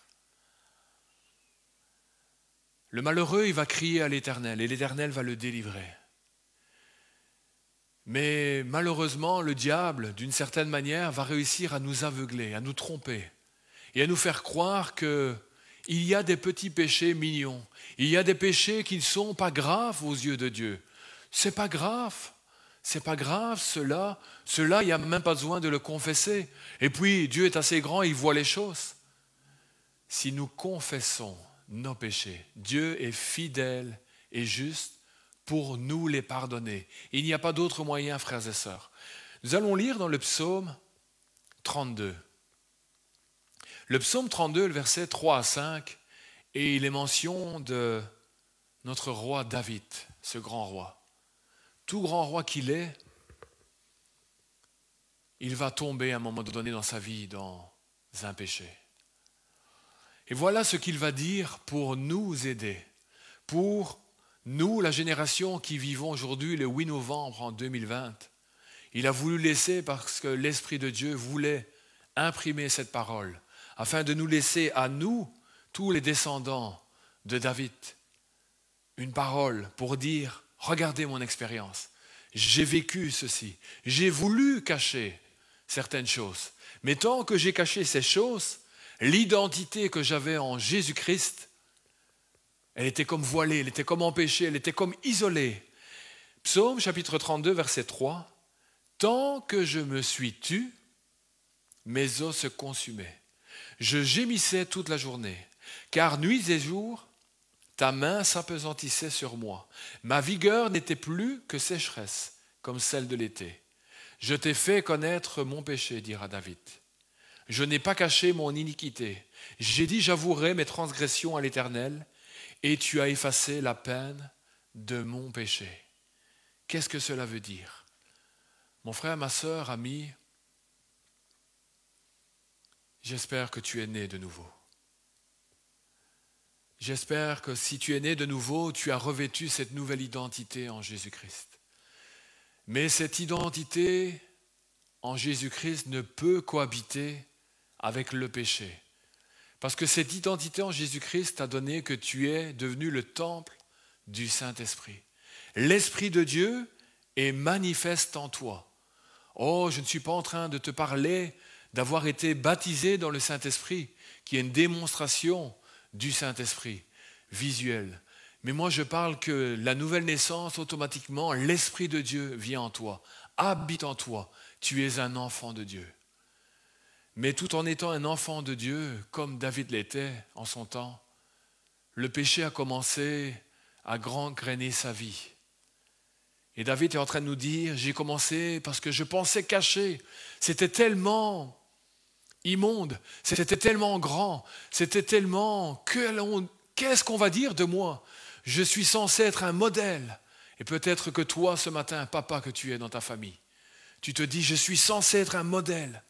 Le malheureux, il va crier à l'Éternel et l'Éternel va le délivrer. Mais malheureusement, le diable, d'une certaine manière, va réussir à nous aveugler, à nous tromper et à nous faire croire qu'il y a des petits péchés mignons. Il y a des péchés qui ne sont pas graves aux yeux de Dieu. C'est pas grave. C'est pas grave, cela, il n'y a même pas besoin de le confesser. Et puis, Dieu est assez grand, il voit les choses. Si nous confessons nos péchés, Dieu est fidèle et juste pour nous les pardonner. Il n'y a pas d'autre moyen, frères et sœurs. Nous allons lire dans le psaume 32. Le psaume 32, le verset 3 à 5, et il est mention de notre roi David, ce grand roi. Tout grand roi qu'il est, il va tomber à un moment donné dans sa vie dans un péché. Et voilà ce qu'il va dire pour nous aider, pour nous, la génération qui vivons aujourd'hui le 8 novembre en 2020. Il a voulu laisser parce que l'Esprit de Dieu voulait imprimer cette parole, afin de nous laisser à nous, tous les descendants de David, une parole pour dire: regardez mon expérience, j'ai vécu ceci, j'ai voulu cacher certaines choses, mais tant que j'ai caché ces choses, l'identité que j'avais en Jésus-Christ, elle était comme voilée, elle était comme empêchée, elle était comme isolée. Psaume chapitre 32, verset 3, « Tant que je me suis tu, mes os se consumaient. Je gémissais toute la journée, car nuit et jour, ta main s'appesantissait sur moi. Ma vigueur n'était plus que sécheresse, comme celle de l'été. Je t'ai fait connaître mon péché, dira David. Je n'ai pas caché mon iniquité. J'ai dit, j'avouerai mes transgressions à l'Éternel, et tu as effacé la peine de mon péché. » Qu'est-ce que cela veut dire? Mon frère, ma sœur, ami, j'espère que tu es né de nouveau. J'espère que si tu es né de nouveau, tu as revêtu cette nouvelle identité en Jésus-Christ. Mais cette identité en Jésus-Christ ne peut cohabiter avec le péché. Parce que cette identité en Jésus-Christ t'a donné que tu es devenu le temple du Saint-Esprit. L'Esprit de Dieu est manifeste en toi. Oh, je ne suis pas en train de te parler d'avoir été baptisé dans le Saint-Esprit, qui est une démonstration du Saint-Esprit visuel. Mais moi, je parle que la nouvelle naissance, automatiquement, l'Esprit de Dieu vient en toi, habite en toi. Tu es un enfant de Dieu. Mais tout en étant un enfant de Dieu, comme David l'était en son temps, le péché a commencé à gangréner sa vie. Et David est en train de nous dire, j'ai commencé parce que je pensais cacher. C'était tellement immonde, c'était tellement grand, c'était tellement... Qu'est-ce qu'on va dire de moi? Je suis censé être un modèle. Et peut-être que toi, ce matin, papa que tu es dans ta famille, tu te dis, je suis censé être un modèle.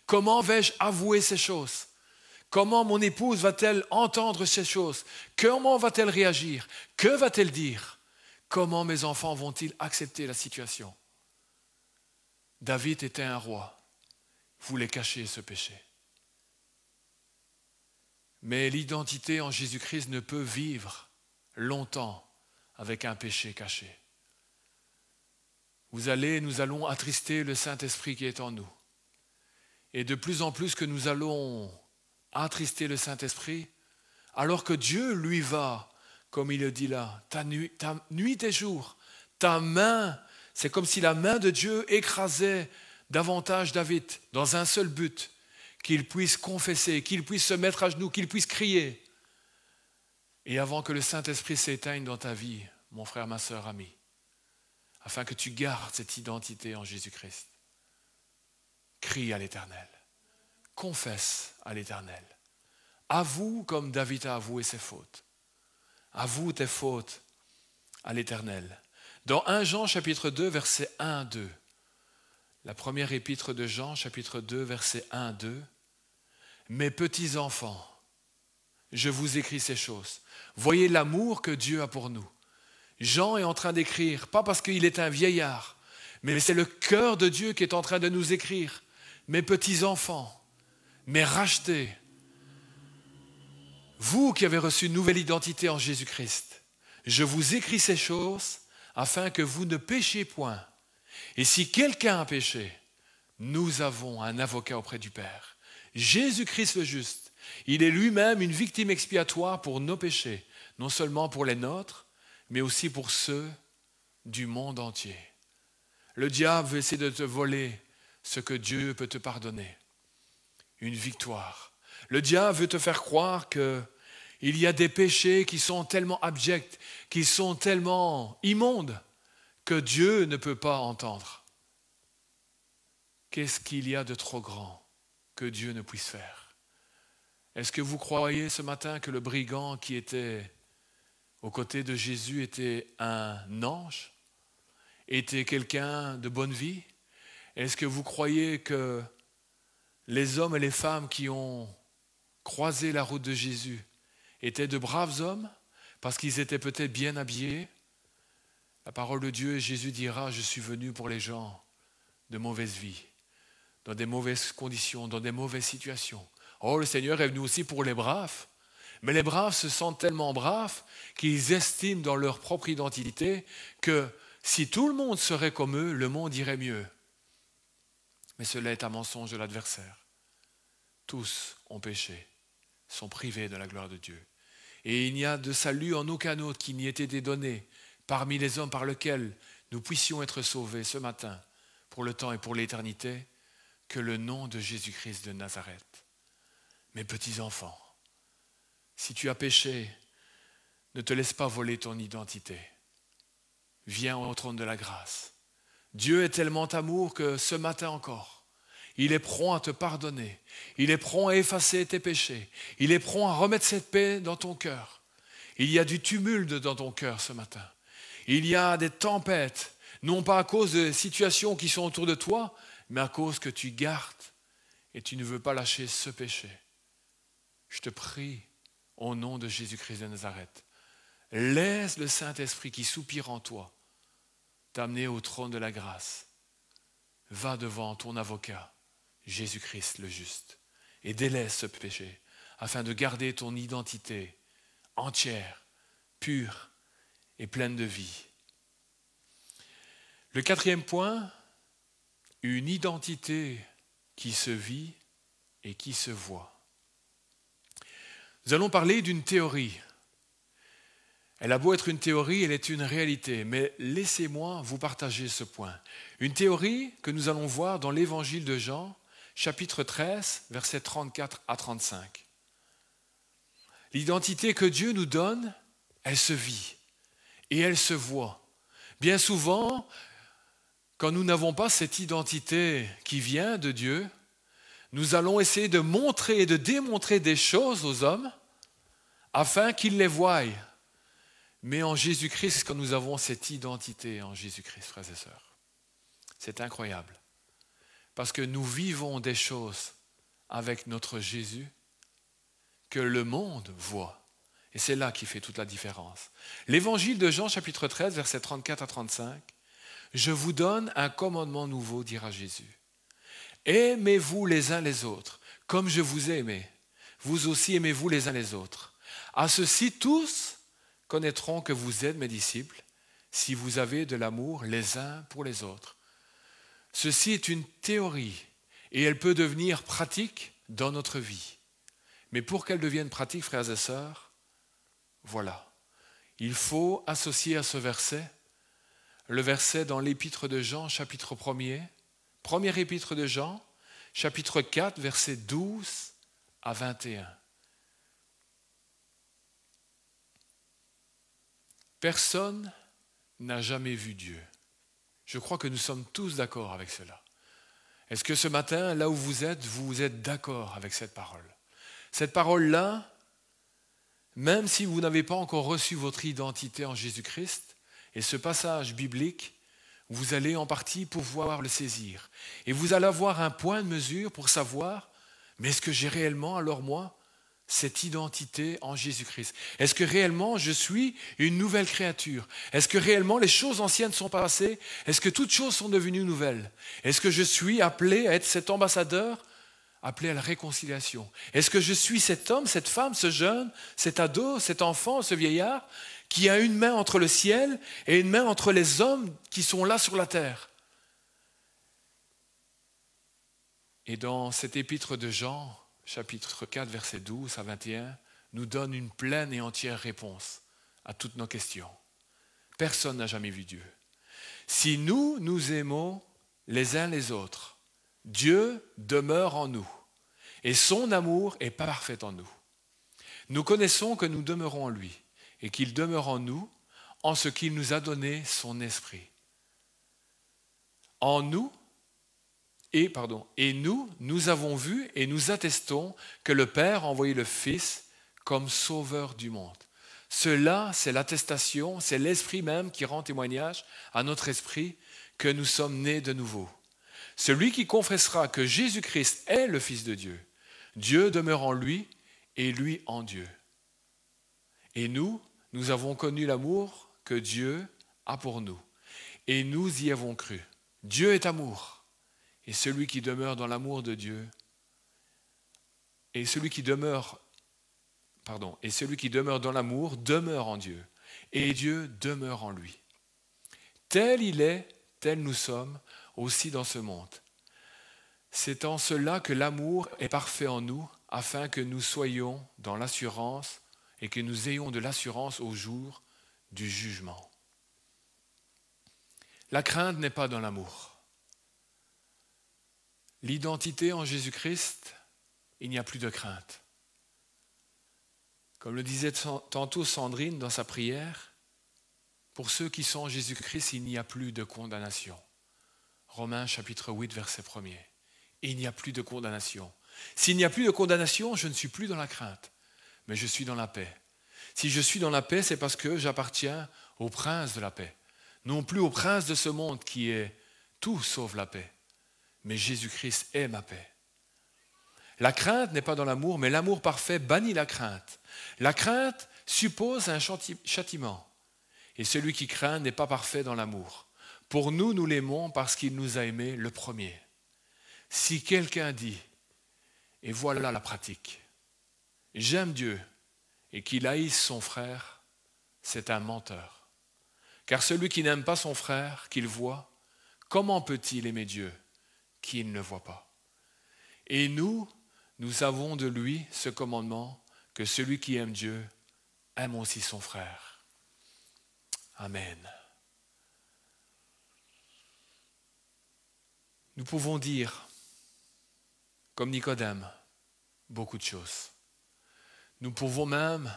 Comment vais-je avouer ces choses? Comment mon épouse va-t-elle entendre ces choses? Comment va-t-elle réagir? Que va-t-elle dire? Comment mes enfants vont-ils accepter la situation? David était un roi, il voulait cacher ce péché. Mais l'identité en Jésus-Christ ne peut vivre longtemps avec un péché caché. Nous allons attrister le Saint-Esprit qui est en nous. Et de plus en plus que nous allons attrister le Saint-Esprit, alors que Dieu, lui, va, comme il le dit là, ta nuit et jour, ta main, c'est comme si la main de Dieu écrasait davantage David dans un seul but, qu'il puisse confesser, qu'il puisse se mettre à genoux, qu'il puisse crier. Et avant que le Saint-Esprit s'éteigne dans ta vie, mon frère, ma sœur, ami, afin que tu gardes cette identité en Jésus-Christ, crie à l'Éternel, confesse à l'Éternel, avoue comme David a avoué ses fautes, avoue tes fautes à l'Éternel. Dans 1 Jean chapitre 2, versets 1 à 2, la première épître de Jean, chapitre 2, versets 1 à 2, « Mes petits enfants, je vous écris ces choses. Voyez l'amour que Dieu a pour nous. » Jean est en train d'écrire, pas parce qu'il est un vieillard, mais c'est le cœur de Dieu qui est en train de nous écrire. « Mes petits enfants, mes rachetés, vous qui avez reçu une nouvelle identité en Jésus-Christ, je vous écris ces choses afin que vous ne péchiez point. Et si quelqu'un a péché, nous avons un avocat auprès du Père. Jésus-Christ le juste, il est lui-même une victime expiatoire pour nos péchés, non seulement pour les nôtres, mais aussi pour ceux du monde entier. Le diable veut essayer de te voler ce que Dieu peut te pardonner. Une victoire. Le diable veut te faire croire qu'il y a des péchés qui sont tellement abjects, qui sont tellement immondes, que Dieu ne peut pas entendre. Qu'est-ce qu'il y a de trop grand que Dieu ne puisse faire? Est-ce que vous croyez ce matin que le brigand qui était aux côtés de Jésus était un ange? Était quelqu'un de bonne vie? Est-ce que vous croyez que les hommes et les femmes qui ont croisé la route de Jésus étaient de braves hommes parce qu'ils étaient peut-être bien habillés? La parole de Dieu, Jésus dira, je suis venu pour les gens de mauvaise vie, dans des mauvaises conditions, dans des mauvaises situations. Oh, le Seigneur est venu aussi pour les braves, mais les braves se sentent tellement braves qu'ils estiment dans leur propre identité que si tout le monde serait comme eux, le monde irait mieux. Mais cela est un mensonge de l'adversaire. Tous ont péché, sont privés de la gloire de Dieu. Et il n'y a de salut en aucun autre qui n'y ait été donné parmi les hommes par lesquels nous puissions être sauvés ce matin, pour le temps et pour l'éternité, que le nom de Jésus-Christ de Nazareth. Mes petits enfants, si tu as péché, ne te laisse pas voler ton identité. Viens au trône de la grâce. Dieu est tellement amour que ce matin encore, il est prompt à te pardonner. Il est prompt à effacer tes péchés. Il est prompt à remettre cette paix dans ton cœur. Il y a du tumulte dans ton cœur ce matin. Il y a des tempêtes, non pas à cause de situations qui sont autour de toi, mais à cause que tu gardes et tu ne veux pas lâcher ce péché. Je te prie, au nom de Jésus-Christ de Nazareth, laisse le Saint-Esprit qui soupire en toi t'amener au trône de la grâce. Va devant ton avocat, Jésus-Christ le juste, et délaisse ce péché afin de garder ton identité entière, pure et pleine de vie. Le quatrième point, une identité qui se vit et qui se voit. Nous allons parler d'une théorie. Elle a beau être une théorie, elle est une réalité, mais laissez-moi vous partager ce point. Une théorie que nous allons voir dans l'évangile de Jean, chapitre 13, versets 34 à 35. L'identité que Dieu nous donne, elle se vit et elle se voit. Bien souvent, quand nous n'avons pas cette identité qui vient de Dieu, nous allons essayer de montrer et de démontrer des choses aux hommes afin qu'ils les voient. Mais en Jésus-Christ, quand nous avons cette identité en Jésus-Christ, frères et sœurs, c'est incroyable. Parce que nous vivons des choses avec notre Jésus que le monde voit. Et c'est là qui fait toute la différence. L'évangile de Jean, chapitre 13, versets 34 à 35. « Je vous donne un commandement nouveau, dira Jésus. Aimez-vous les uns les autres, comme je vous ai aimé. Vous aussi aimez-vous les uns les autres. À ceci, tous connaîtront que vous êtes mes disciples, si vous avez de l'amour les uns pour les autres. » Ceci est une théorie et elle peut devenir pratique dans notre vie. Mais pour qu'elle devienne pratique, frères et sœurs, voilà. Il faut associer à ce verset le verset dans l'épître de Jean, chapitre 1er, première épître de Jean, chapitre 4, versets 12 à 21. Personne n'a jamais vu Dieu. Je crois que nous sommes tous d'accord avec cela. Est-ce que ce matin, là où vous êtes d'accord avec cette parole? Cette parole-là, même si vous n'avez pas encore reçu votre identité en Jésus-Christ, et ce passage biblique, vous allez en partie pouvoir le saisir. Et vous allez avoir un point de mesure pour savoir, mais est-ce que j'ai réellement, alors moi, cette identité en Jésus-Christ? Est-ce que réellement je suis une nouvelle créature? Est-ce que réellement les choses anciennes sont passées? Est-ce que toutes choses sont devenues nouvelles? Est-ce que je suis appelé à être cet ambassadeur, appelé à la réconciliation? Est-ce que je suis cet homme, cette femme, ce jeune, cet ado, cet enfant, ce vieillard qui a une main entre le ciel et une main entre les hommes qui sont là sur la terre? Et dans cette épître de Jean, chapitre 4, versets 12 à 21, nous donne une pleine et entière réponse à toutes nos questions. Personne n'a jamais vu Dieu. Si nous, nous aimons les uns les autres, Dieu demeure en nous et son amour est parfait en nous. Nous connaissons que nous demeurons en lui et qu'il demeure en nous en ce qu'il nous a donné son esprit. En nous, et nous avons vu et nous attestons que le Père a envoyé le Fils comme sauveur du monde. Cela, c'est l'attestation, c'est l'Esprit même qui rend témoignage à notre esprit que nous sommes nés de nouveau. Celui qui confessera que Jésus-Christ est le Fils de Dieu, Dieu demeure en lui et lui en Dieu. Et nous avons connu l'amour que Dieu a pour nous. Et nous y avons cru. Dieu est amour. Et celui qui demeure dans l'amour de Dieu, et celui qui demeure dans l'amour demeure en Dieu, et Dieu demeure en lui. Tel il est, tel nous sommes aussi dans ce monde. C'est en cela que l'amour est parfait en nous, afin que nous soyons dans l'assurance et que nous ayons de l'assurance au jour du jugement. La crainte n'est pas dans l'amour. L'identité en Jésus-Christ, il n'y a plus de crainte. Comme le disait tantôt Sandrine dans sa prière, pour ceux qui sont en Jésus-Christ, il n'y a plus de condamnation. Romains chapitre 8, verset 1er. Il n'y a plus de condamnation. S'il n'y a plus de condamnation, je ne suis plus dans la crainte, mais je suis dans la paix. Si je suis dans la paix, c'est parce que j'appartiens au prince de la paix. Non plus au prince de ce monde qui est tout sauf la paix. Mais Jésus-Christ est ma paix. La crainte n'est pas dans l'amour, mais l'amour parfait bannit la crainte. La crainte suppose un châtiment. Et celui qui craint n'est pas parfait dans l'amour. Pour nous, nous l'aimons parce qu'il nous a aimés le premier. Si quelqu'un dit, et voilà la pratique, j'aime Dieu et qu'il haïsse son frère, c'est un menteur. Car celui qui n'aime pas son frère, qu'il voit, comment peut-il aimer Dieu qu'il ne voit pas? Et nous avons de lui ce commandement, que celui qui aime Dieu aime aussi son frère. Amen. Nous pouvons dire, comme Nicodème, beaucoup de choses. Nous pouvons même,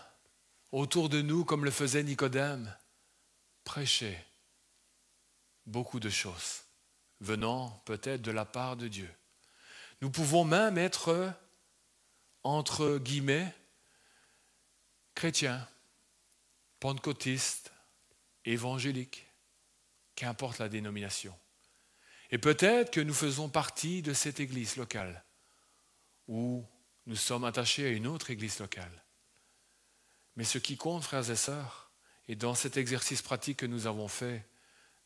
autour de nous, comme le faisait Nicodème, prêcher beaucoup de choses, venant peut-être de la part de Dieu. Nous pouvons même être, entre guillemets, chrétiens, pentecôtistes, évangéliques, qu'importe la dénomination. Et peut-être que nous faisons partie de cette église locale, ou nous sommes attachés à une autre église locale. Mais ce qui compte, frères et sœurs, et dans cet exercice pratique que nous avons fait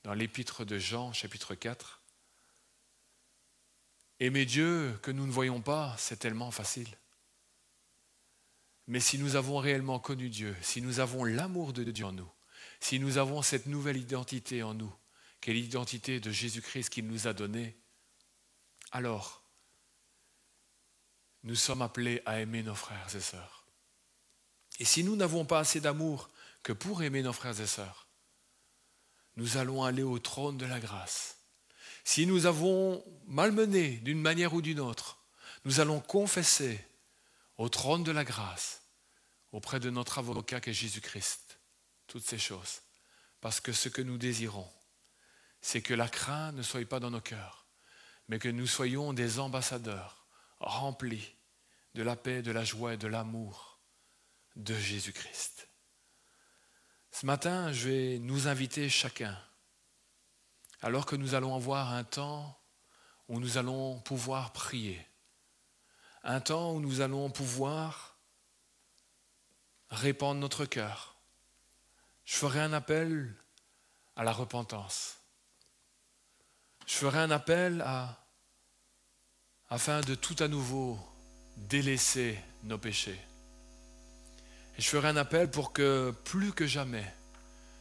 dans l'épître de Jean, chapitre 4, aimer Dieu que nous ne voyons pas, c'est tellement facile. Mais si nous avons réellement connu Dieu, si nous avons l'amour de Dieu en nous, si nous avons cette nouvelle identité en nous, qui est l'identité de Jésus-Christ qu'il nous a donnée, alors nous sommes appelés à aimer nos frères et sœurs. Et si nous n'avons pas assez d'amour que pour aimer nos frères et sœurs, nous allons aller au trône de la grâce. Si nous avons malmené d'une manière ou d'une autre, nous allons confesser au trône de la grâce, auprès de notre avocat qui est Jésus-Christ, toutes ces choses. Parce que ce que nous désirons, c'est que la crainte ne soit pas dans nos cœurs, mais que nous soyons des ambassadeurs remplis de la paix, de la joie et de l'amour de Jésus-Christ. Ce matin, je vais nous inviter chacun, alors que nous allons avoir un temps où nous allons pouvoir prier, un temps où nous allons pouvoir répandre notre cœur. Je ferai un appel à la repentance. Je ferai un appel afin de tout à nouveau délaisser nos péchés. Et je ferai un appel pour que plus que jamais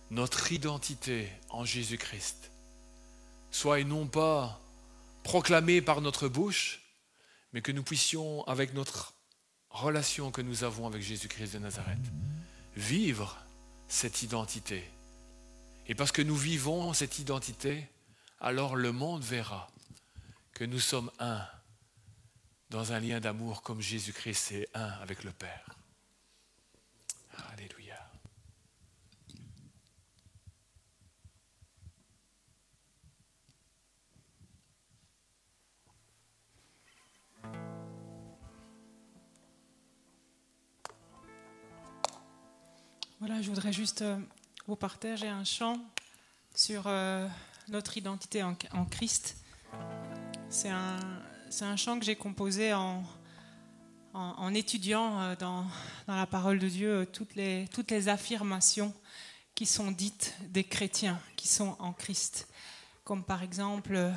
notre identité en Jésus-Christ soit non pas proclamée par notre bouche, mais que nous puissions, avec notre relation que nous avons avec Jésus-Christ de Nazareth, vivre cette identité. Et parce que nous vivons cette identité, alors le monde verra que nous sommes un dans un lien d'amour comme Jésus-Christ est un avec le Père. Alléluia. Voilà, je voudrais juste vous partager un chant sur notre identité en Christ. C'est un chant que j'ai composé en étudiant dans la parole de Dieu toutes les affirmations qui sont dites des chrétiens qui sont en Christ. Comme par exemple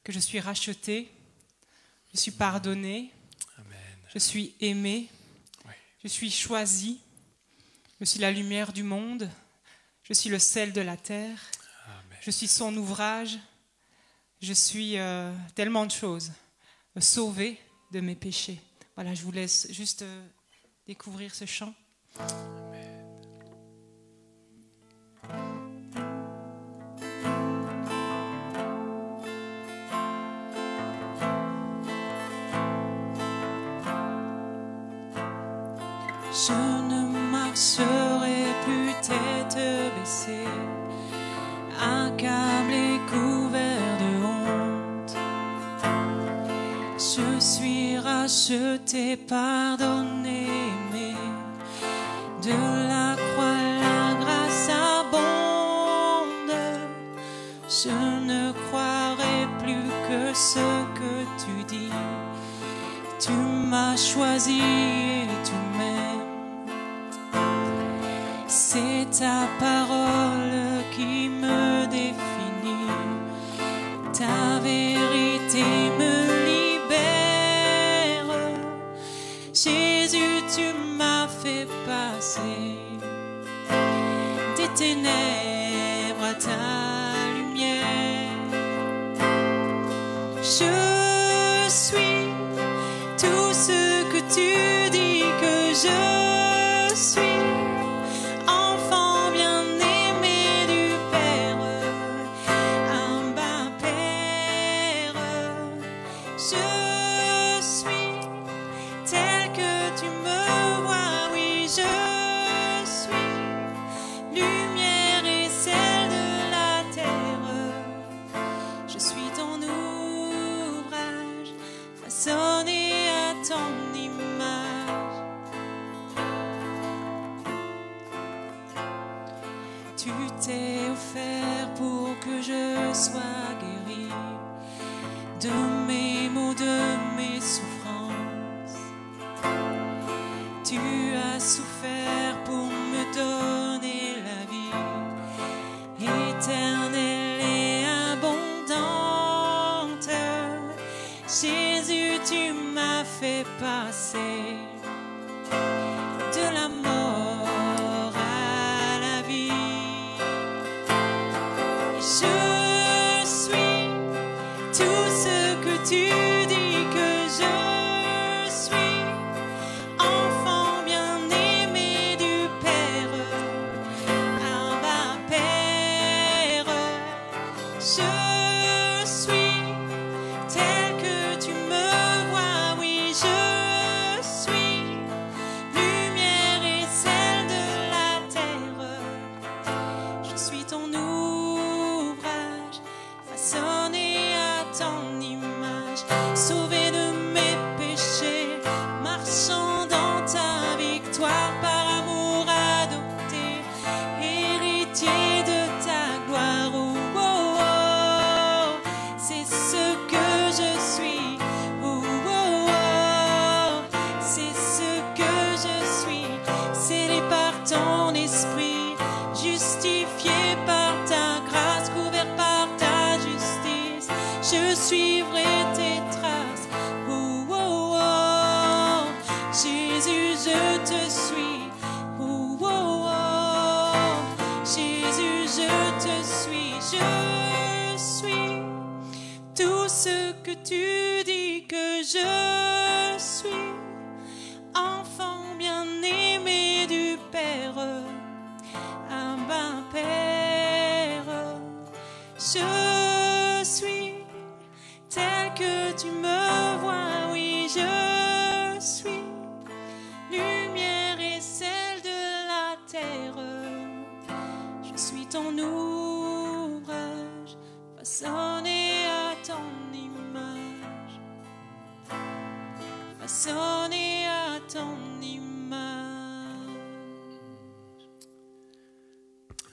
que je suis racheté, je suis pardonné, Amen. je suis aimé, Oui. je suis choisi, je suis la lumière du monde, je suis le sel de la terre, Amen. je suis son ouvrage, je suis tellement de choses, sauvé de mes péchés. Voilà, je vous laisse juste découvrir ce chant. Je ne marcherai plus tête baissée, accablé, couvert de honte. Je suis racheté, pardonné, aimé. De la croix, la grâce abonde. Je ne croirai plus que ce que tu dis. Tu m'as choisi et tu m'aimes. C'est ta parole qui me définit. Ta vérité me libère. Jésus, tu m'as fait passer des ténèbres à ta lumière. Je suis tout ce que tu dis que je suis. Enfant bien-aimé du Père, un bas Père. Je suis tel que tu me vois, oui, je suis lumière et celle de la terre. Je suis ton ouvrage, façonné à ton image. Tu t'es offert pour que je sois guéri de mes maux, de mes souffrances. Tu as souffert pour me donner la vie éternelle et abondante. Jésus, tu m'as fait passer de la mort à la vie. Je suis tout ce que tu dis que je suis. Enfant bien-aimé du Père, un bas Père. tel que tu me vois, oui, je suis lumière et celle de la terre. Je suis ton ouvrage, façonné à ton image, sauvé de mes péchés, marchant dans ta victoire, par amour adopté, héritier de ta gloire. Oh, oh, oh, c'est ce que je suis. Oh, oh, oh, c'est ce que je suis. Scellé par ton esprit, justifié par ta grâce, couvert par ta justice, je suivrai tes traces. Oh, oh, oh, Jésus, je te suis. Oh, oh, oh, Jésus, je te suis. Je suis tout ce que tu dis que je suis, enfant bien-aimé du Père. Abba Père, je suis tel que tu me vois, oui, je suis lumière et celle de la terre. Je suis ton ouvrage, façonné à ton image, façonné à ton image.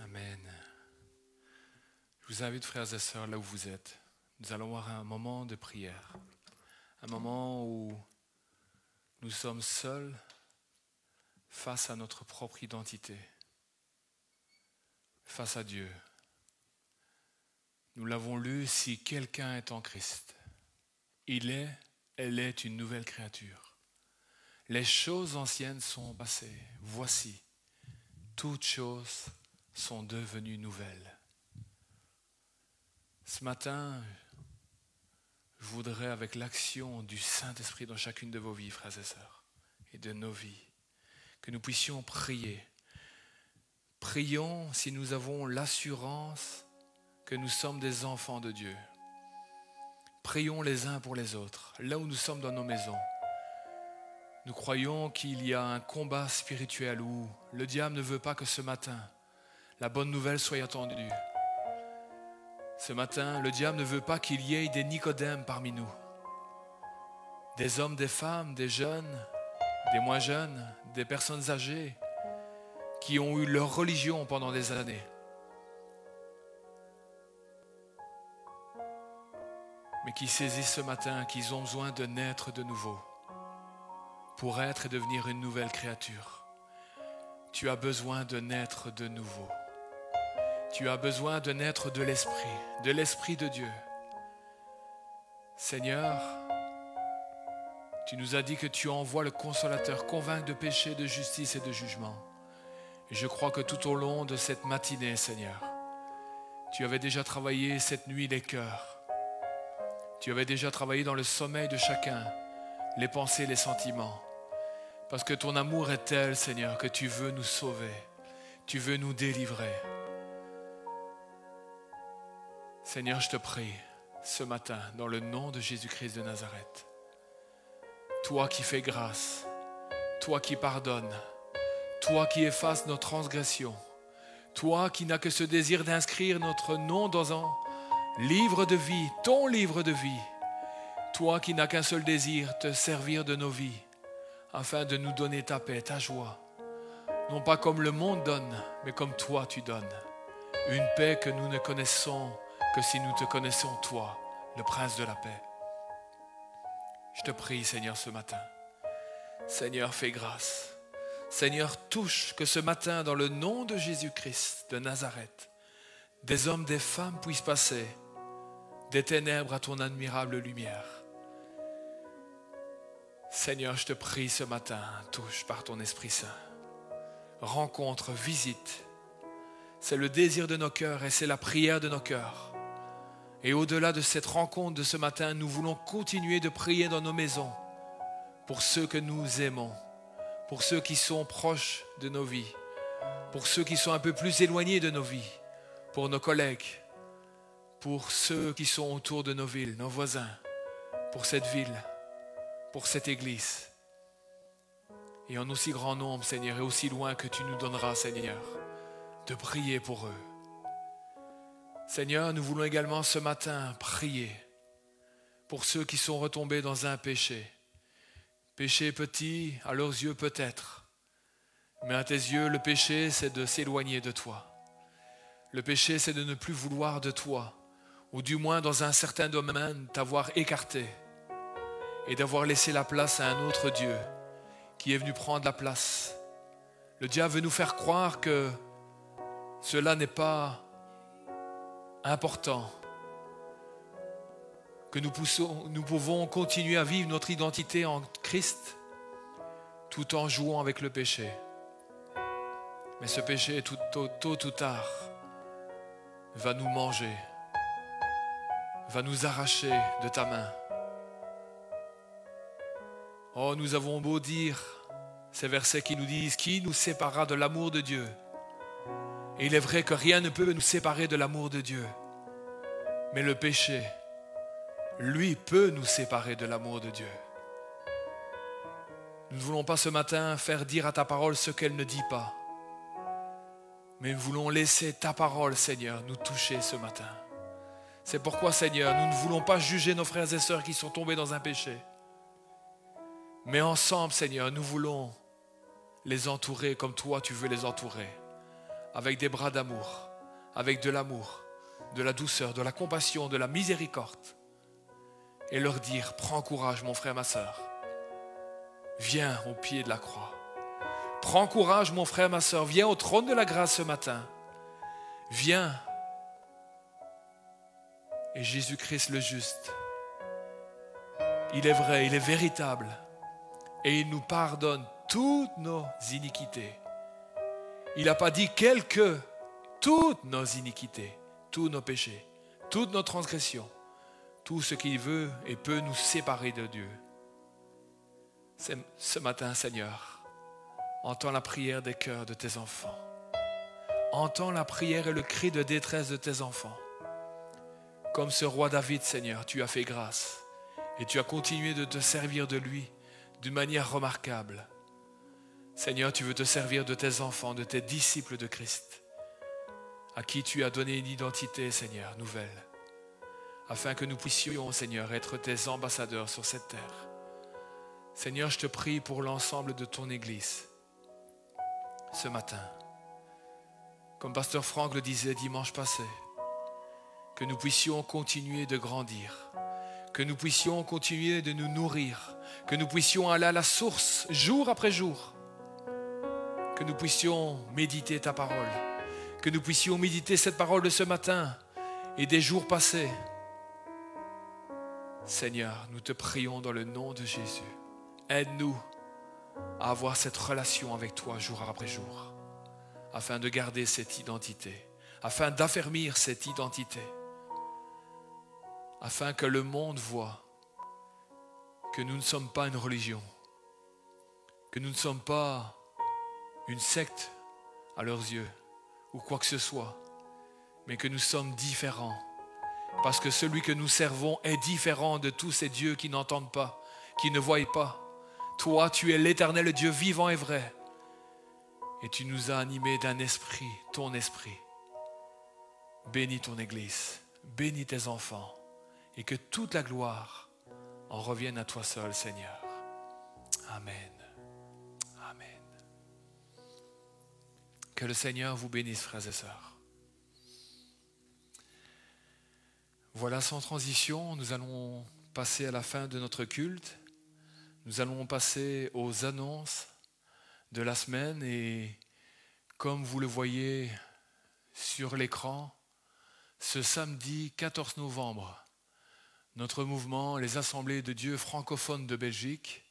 Amen. Je vous invite, frères et sœurs, là où vous êtes. Nous allons avoir un moment de prière. Un moment où nous sommes seuls face à notre propre identité, face à Dieu. Nous l'avons lu, si quelqu'un est en Christ, elle est une nouvelle créature. Les choses anciennes sont passées. Voici, toutes choses sont devenues nouvelles. Ce matin, je voudrais, avec l'action du Saint-Esprit dans chacune de vos vies, frères et sœurs, et de nos vies, que nous puissions prier. Prions si nous avons l'assurance que nous sommes des enfants de Dieu. Prions les uns pour les autres, là où nous sommes dans nos maisons. Nous croyons qu'il y a un combat spirituel où le diable ne veut pas que ce matin, la bonne nouvelle soit entendue. Ce matin, le diable ne veut pas qu'il y ait des Nicodèmes parmi nous. Des hommes, des femmes, des jeunes, des moins jeunes, des personnes âgées qui ont eu leur religion pendant des années. Mais qui saisissent ce matin qu'ils ont besoin de naître de nouveau pour être et devenir une nouvelle créature. Tu as besoin de naître de nouveau. Tu as besoin de naître de l'Esprit de Dieu. Seigneur, tu nous as dit que tu envoies le Consolateur convaincre de péché, de justice et de jugement. Et je crois que tout au long de cette matinée, Seigneur, tu avais déjà travaillé cette nuit les cœurs. Tu avais déjà travaillé dans le sommeil de chacun, les pensées, les sentiments. Parce que ton amour est tel, Seigneur, que tu veux nous sauver. Tu veux nous délivrer. Seigneur, je te prie ce matin, dans le nom de Jésus-Christ de Nazareth, toi qui fais grâce, toi qui pardonnes, toi qui effaces nos transgressions, toi qui n'as que ce désir d'inscrire notre nom dans un livre de vie, ton livre de vie, toi qui n'as qu'un seul désir, te servir de nos vies, afin de nous donner ta paix, ta joie, non pas comme le monde donne, mais comme toi tu donnes, une paix que nous ne connaissons que si nous te connaissons toi, le Prince de la paix. Je te prie, Seigneur, ce matin. Seigneur, fais grâce. Seigneur, touche que ce matin, dans le nom de Jésus-Christ de Nazareth, des hommes, des femmes puissent passer des ténèbres à ton admirable lumière. Seigneur, je te prie ce matin, touche par ton Esprit Saint. Rencontre, visite. C'est le désir de nos cœurs et c'est la prière de nos cœurs. Et au-delà de cette rencontre de ce matin, nous voulons continuer de prier dans nos maisons pour ceux que nous aimons, pour ceux qui sont proches de nos vies, pour ceux qui sont un peu plus éloignés de nos vies, pour nos collègues, pour ceux qui sont autour de nos villes, nos voisins, pour cette ville, pour cette église. Et en aussi grand nombre, Seigneur, et aussi loin que tu nous donneras, Seigneur, de prier pour eux. Seigneur, nous voulons également ce matin prier pour ceux qui sont retombés dans un péché. Péché petit, à leurs yeux peut-être, mais à tes yeux, le péché, c'est de s'éloigner de toi. Le péché, c'est de ne plus vouloir de toi, ou du moins dans un certain domaine, t'avoir écarté et d'avoir laissé la place à un autre Dieu qui est venu prendre la place. Le diable veut nous faire croire que cela n'est pas important, que nous pouvons continuer à vivre notre identité en Christ tout en jouant avec le péché. Mais ce péché, tôt ou tard, va nous manger, va nous arracher de ta main. Oh, nous avons beau dire ces versets qui nous disent « Qui nous séparera de l'amour de Dieu ?» Et il est vrai que rien ne peut nous séparer de l'amour de Dieu. Mais le péché, lui, peut nous séparer de l'amour de Dieu. Nous ne voulons pas ce matin faire dire à ta parole ce qu'elle ne dit pas. Mais nous voulons laisser ta parole, Seigneur, nous toucher ce matin. C'est pourquoi, Seigneur, nous ne voulons pas juger nos frères et sœurs qui sont tombés dans un péché. Mais ensemble, Seigneur, nous voulons les entourer comme toi tu veux les entourer. Avec des bras d'amour, avec de l'amour, de la douceur, de la compassion, de la miséricorde. Et leur dire, prends courage mon frère, ma sœur. Viens au pied de la croix. Prends courage mon frère, ma sœur. Viens au trône de la grâce ce matin. Viens. Et Jésus-Christ le juste, il est vrai, il est véritable. Et il nous pardonne toutes nos iniquités. Il n'a pas dit toutes nos iniquités, tous nos péchés, toutes nos transgressions, tout ce qu'il veut et peut nous séparer de Dieu. Ce matin, Seigneur, entends la prière des cœurs de tes enfants. Entends la prière et le cri de détresse de tes enfants. Comme ce roi David, Seigneur, tu as fait grâce et tu as continué de te servir de lui d'une manière remarquable. Seigneur, tu veux te servir de tes enfants, de tes disciples de Christ, à qui tu as donné une identité, Seigneur, nouvelle, afin que nous puissions, Seigneur, être tes ambassadeurs sur cette terre. Seigneur, je te prie pour l'ensemble de ton Église, ce matin. Comme Pasteur Franck le disait dimanche passé, que nous puissions continuer de grandir, que nous puissions continuer de nous nourrir, que nous puissions aller à la source jour après jour, que nous puissions méditer ta parole, que nous puissions méditer cette parole de ce matin et des jours passés. Seigneur, nous te prions dans le nom de Jésus. Aide-nous à avoir cette relation avec toi jour après jour, afin de garder cette identité, afin d'affermir cette identité, afin que le monde voie que nous ne sommes pas une religion, que nous ne sommes pas une secte à leurs yeux ou quoi que ce soit, mais que nous sommes différents, parce que celui que nous servons est différent de tous ces dieux qui n'entendent pas, qui ne voient pas. Toi, tu es l'Éternel Dieu vivant et vrai, et tu nous as animés d'un esprit, ton esprit. Bénis ton Église, bénis tes enfants, et que toute la gloire en revienne à toi seul, Seigneur. Amen. Amen. Que le Seigneur vous bénisse, frères et sœurs. Voilà, sans transition, nous allons passer à la fin de notre culte. Nous allons passer aux annonces de la semaine et comme vous le voyez sur l'écran, ce samedi 14 novembre, notre mouvement, les Assemblées de Dieu francophones de Belgique,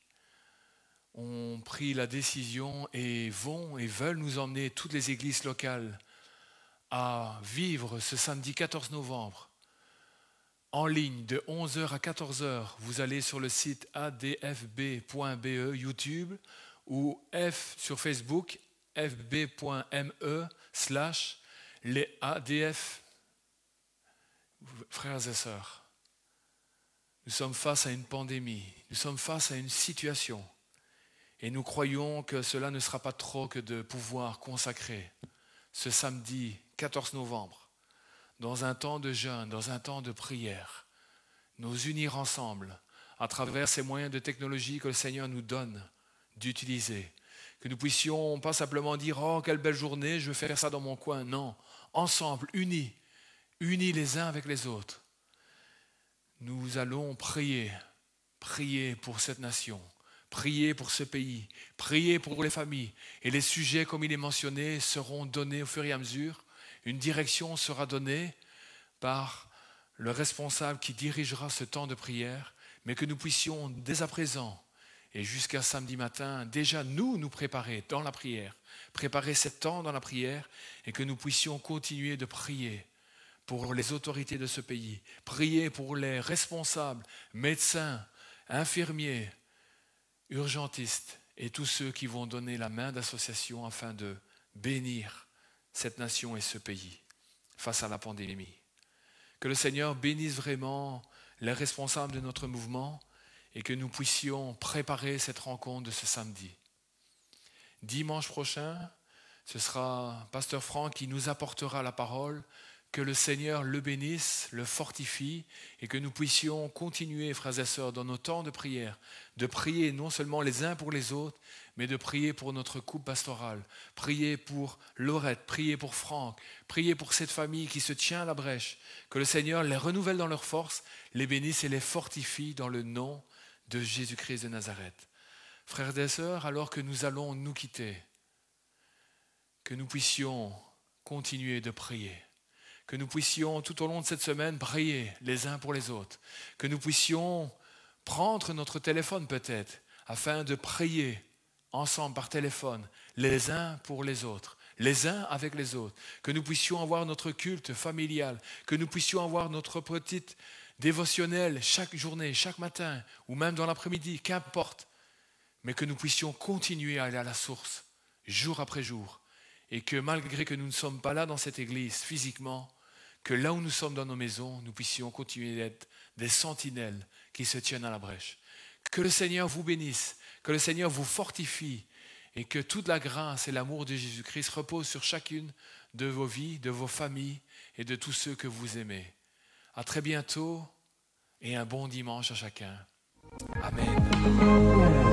ont pris la décision et veulent nous emmener, toutes les églises locales, à vivre ce samedi 14 novembre en ligne de 11h à 14h. Vous allez sur le site adfb.be YouTube ou sur Facebook fb.me/les ADF. Frères et sœurs, Nous sommes face à une pandémie, nous sommes face à une situation et nous croyons que cela ne sera pas trop que de pouvoir consacrer ce samedi 14 novembre, dans un temps de jeûne, dans un temps de prière, nous unir ensemble à travers ces moyens de technologie que le Seigneur nous donne d'utiliser. Que nous puissions pas simplement dire « Oh, quelle belle journée, je veux faire ça dans mon coin ». Non, ensemble, unis les uns avec les autres. Nous allons prier pour cette nation, prier pour ce pays, prier pour les familles. Et les sujets, comme il est mentionné, seront donnés au fur et à mesure. Une direction sera donnée par le responsable qui dirigera ce temps de prière, mais que nous puissions dès à présent et jusqu'à samedi matin, déjà nous préparer dans la prière, préparer ce temps dans la prière et que nous puissions continuer de prier pour les autorités de ce pays, prier pour les responsables, médecins, infirmiers, urgentistes et tous ceux qui vont donner la main d'association afin de bénir cette nation et ce pays face à la pandémie. Que le Seigneur bénisse vraiment les responsables de notre mouvement et que nous puissions préparer cette rencontre de ce samedi. Dimanche prochain, ce sera Pasteur Franck qui nous apportera la parole. Que le Seigneur le bénisse, le fortifie et que nous puissions continuer, frères et sœurs, dans nos temps de prière, de prier non seulement les uns pour les autres, mais de prier pour notre couple pastoral, prier pour Laurette, prier pour Franck, prier pour cette famille qui se tient à la brèche. Que le Seigneur les renouvelle dans leur force, les bénisse et les fortifie dans le nom de Jésus-Christ de Nazareth. Frères et sœurs, alors que nous allons nous quitter, que nous puissions continuer de prier. Que nous puissions tout au long de cette semaine prier les uns pour les autres. Que nous puissions prendre notre téléphone peut-être afin de prier ensemble par téléphone les uns pour les autres, les uns avec les autres. Que nous puissions avoir notre culte familial, que nous puissions avoir notre petite dévotionnelle chaque journée, chaque matin ou même dans l'après-midi, qu'importe. Mais que nous puissions continuer à aller à la source jour après jour et que malgré que nous ne sommes pas là dans cette église physiquement, que là où nous sommes dans nos maisons, nous puissions continuer d'être des sentinelles qui se tiennent à la brèche. Que le Seigneur vous bénisse, que le Seigneur vous fortifie et que toute la grâce et l'amour de Jésus-Christ reposent sur chacune de vos vies, de vos familles et de tous ceux que vous aimez. À très bientôt et un bon dimanche à chacun. Amen.